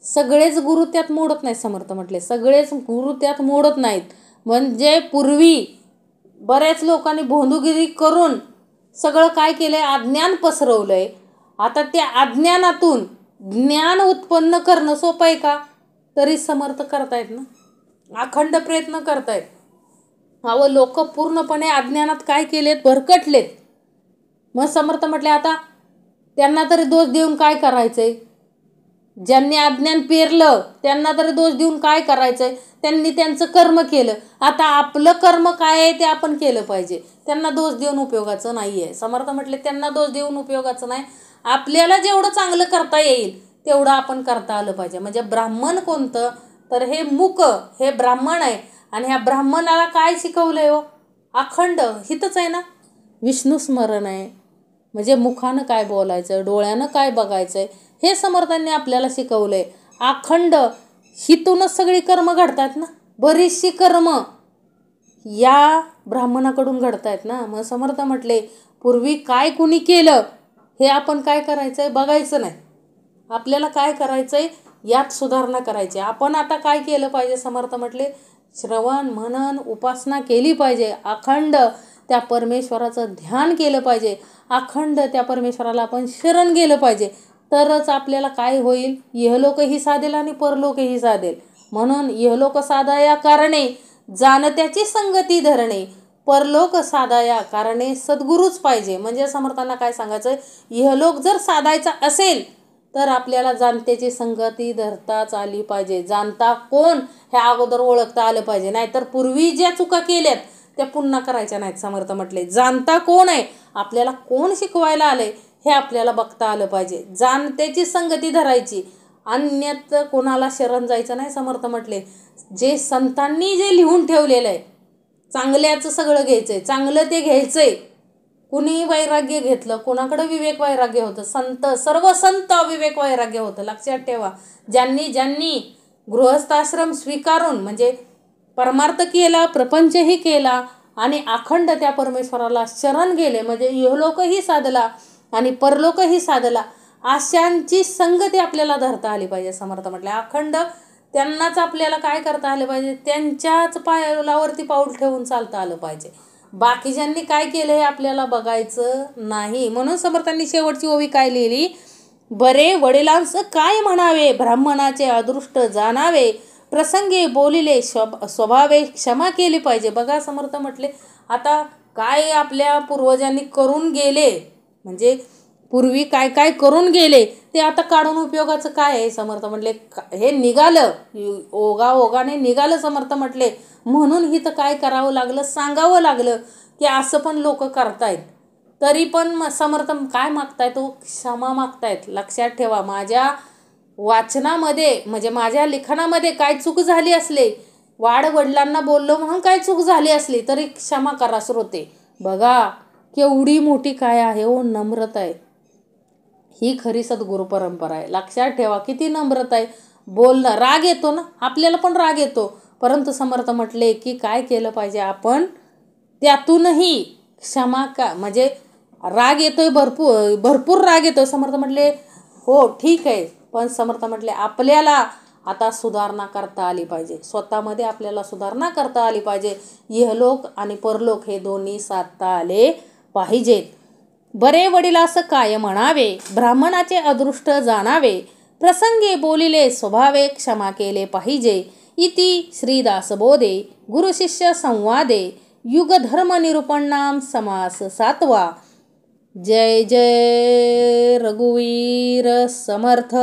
सगळेच गुरु त्यात मोडत नाहीत. समर्थ म्हटले सगळेच गुरु त्यात मोडत नाहीत. म्हणजे पूर्वी बऱ्याच लोकांनी भोंदूगिरी करून सगळं काय केलंय, अज्ञान पसरवलंय. आता त्या अज्ञानातून ज्ञान उत्पन्न करणं सोपं आहे का? तरी समर्थ करतायत ना, अखंड प्रयत्न करतायत. अहो लोक पूर्णपणे अज्ञानात काय केलेत, भरकटलेत. मग समर्थ म्हटले आता त्यांना तरी दोष देऊन काय करायचंय? ज्यांनी अज्ञान पेरलं त्यांना तरी दोष देऊन काय करायचंय? त्यांनी त्यांचं कर्म केलं. आता आपलं कर्म काय आहे ते आपण केलं पाहिजे. त्यांना दोष देऊन उपयोगाचं नाही आहे. समर्थ म्हटले त्यांना दोष देऊन उपयोगाचं नाही. आपल्याला जेवढं चांगलं करता येईल तेवढं आपण करता आलं पाहिजे. म्हणजे ब्राह्मण कोणतं, तर हे मुक हे ब्राह्मण आहे. आणि ह्या ब्राह्मणाला काय शिकवलंय हो? अखंड हितच आहे ना, विष्णू स्मरण आहे. म्हणजे मुखानं काय बोलायचं, डोळ्यानं काय बघायचंय, हे समर्थांनी आपल्याला शिकवलंय. अखंड हितूनच सगळी कर्म घडतात ना, बरीचशी कर्म या ब्राह्मणाकडून घडतायत ना. मग समर्थ म्हटले पूर्वी काय कुणी केलं हे आपण काय करायचंय बघायचं नाही. आपल्याला काय करायचंय यात सुधारणा करायची. आपण आता काय केलं पाहिजे? समर्थ म्हटले श्रवण मनन उपासना केली पाहिजे. अखंड त्या परमेश्वराचं ध्यान केलं पाहिजे. अखंड त्या परमेश्वराला आपण शरण गेलं पाहिजे. तरच आपल्याला काय होईल, इहलोकही साधेल आणि परलोकही साधेल. म्हणून इहलोक साधाया कारणे जाणत्याची संगती धरणे, परलोक साधाया कारणे सद्गुरूच पाहिजे. म्हणजे समर्थांना काय सांगायचं, इहलोक जर साधायचा असेल तर आपल्याला जाणत्याची संगती धरताच आली पाहिजे. जाणता कोण हे अगोदर ओळखता आलं पाहिजे. नाहीतर पूर्वी ज्या चुका केल्यात त्या पुन्हा करायच्या नाहीत. समर्थ म्हटले जाणता कोण आहे, आपल्याला कोण शिकवायला आलंय हे आपल्याला बघता आलं पाहिजे. जाणत्याची संगती धरायची, अन्यत्र कोणाला शरण जायचं नाही. समर्थ म्हटले जे संतांनी जे लिहून ठेवलेलं आहे चांगल्याचं सगळं घ्यायचंय, चांगलं ते घ्यायचंय. कुणी वैराग्य घेतलं, कोणाकडे विवेक वैराग्य होतं, सर्व संत विवेक वैराग्य होतं. लक्षात ठेवा, ज्यांनी गृहस्थाश्रम स्वीकारून म्हणजे परमार्थ केला, प्रपंचही केला आणि अखंड त्या परमेश्वराला शरण गेले, म्हणजे इहलोकही साधला आणि परलोकही साधला, अशांची संगती आपल्याला धरता आली पाहिजे. समर्थ म्हटले अखंड त्यांनाच आपल्याला काय करता आलं पाहिजे, त्यांच्याच पावलावरती पाऊल ठेवून चालता आलं पाहिजे. बाकीच्यांनी काय केलं हे आपल्याला बघायचं नाही. म्हणून समर्थांनी शेवटची ओवी काय लिहिली, बरे वडिलांस काय म्हणावे, ब्राह्मणाचे अदृष्ट जाणावे, प्रसंगी बोलिले स्वभावे क्षमा केली पाहिजे. बघा समर्थ म्हटले आता काय आपल्या पूर्वजांनी करून गेले, म्हणजे पूर्वी काय काय करून गेले ते आता काढून उपयोगाचं काय आहे. समर्थ म्हटले हे निघालं, ओघाने निघालं. समर्थ म्हटले म्हणून हिथं काय करावं लागलं, सांगावं लागलं की असं पण लोक करतायत. तरी पण समर्थ काय मागतायत, तो क्षमा मागतायत. लक्षात ठेवा, माझ्या वाचनामध्ये म्हणजे माझ्या लिखाणामध्ये काय चूक झाली असले, वडिलांना बोललो म्हणून काय चूक झाली असली तरी क्षमा करा श्रोते. बघा केवढी मोठी काय आहे हो नम्रता आहे. ही खरी सद्गुरू परंपरा आहे. लक्षात ठेवा किती नम्रता आहे. बोलणं, राग येतो ना, आपल्याला पण राग येतो, परंतु समर्थ म्हटले की काय केलं पाहिजे आपण त्यातूनही क्षमा म्हणजे राग येतोय, भरपूर राग येतोय. समर्थ म्हटले हो ठीक आहे, पण समर्थ म्हटले आपल्याला आता सुधारणा करता आली पाहिजे. स्वतःमध्ये आपल्याला सुधारणा करता आली पाहिजे. इहलोक आणि परलोक हे दोन्ही साधता आले पाहिजेत. बरे वडिलास काय म्हणावे, ब्राह्मणाचे अदृष्ट जाणावे, प्रसंगी बोलिले स्वभावे क्षमा केले पाहिजे. इति श्रीदासबोधे गुरुशिष्य संवादे युगधर्म निरूपणाम समास 7वा. जय जय रघुवीर समर्थ.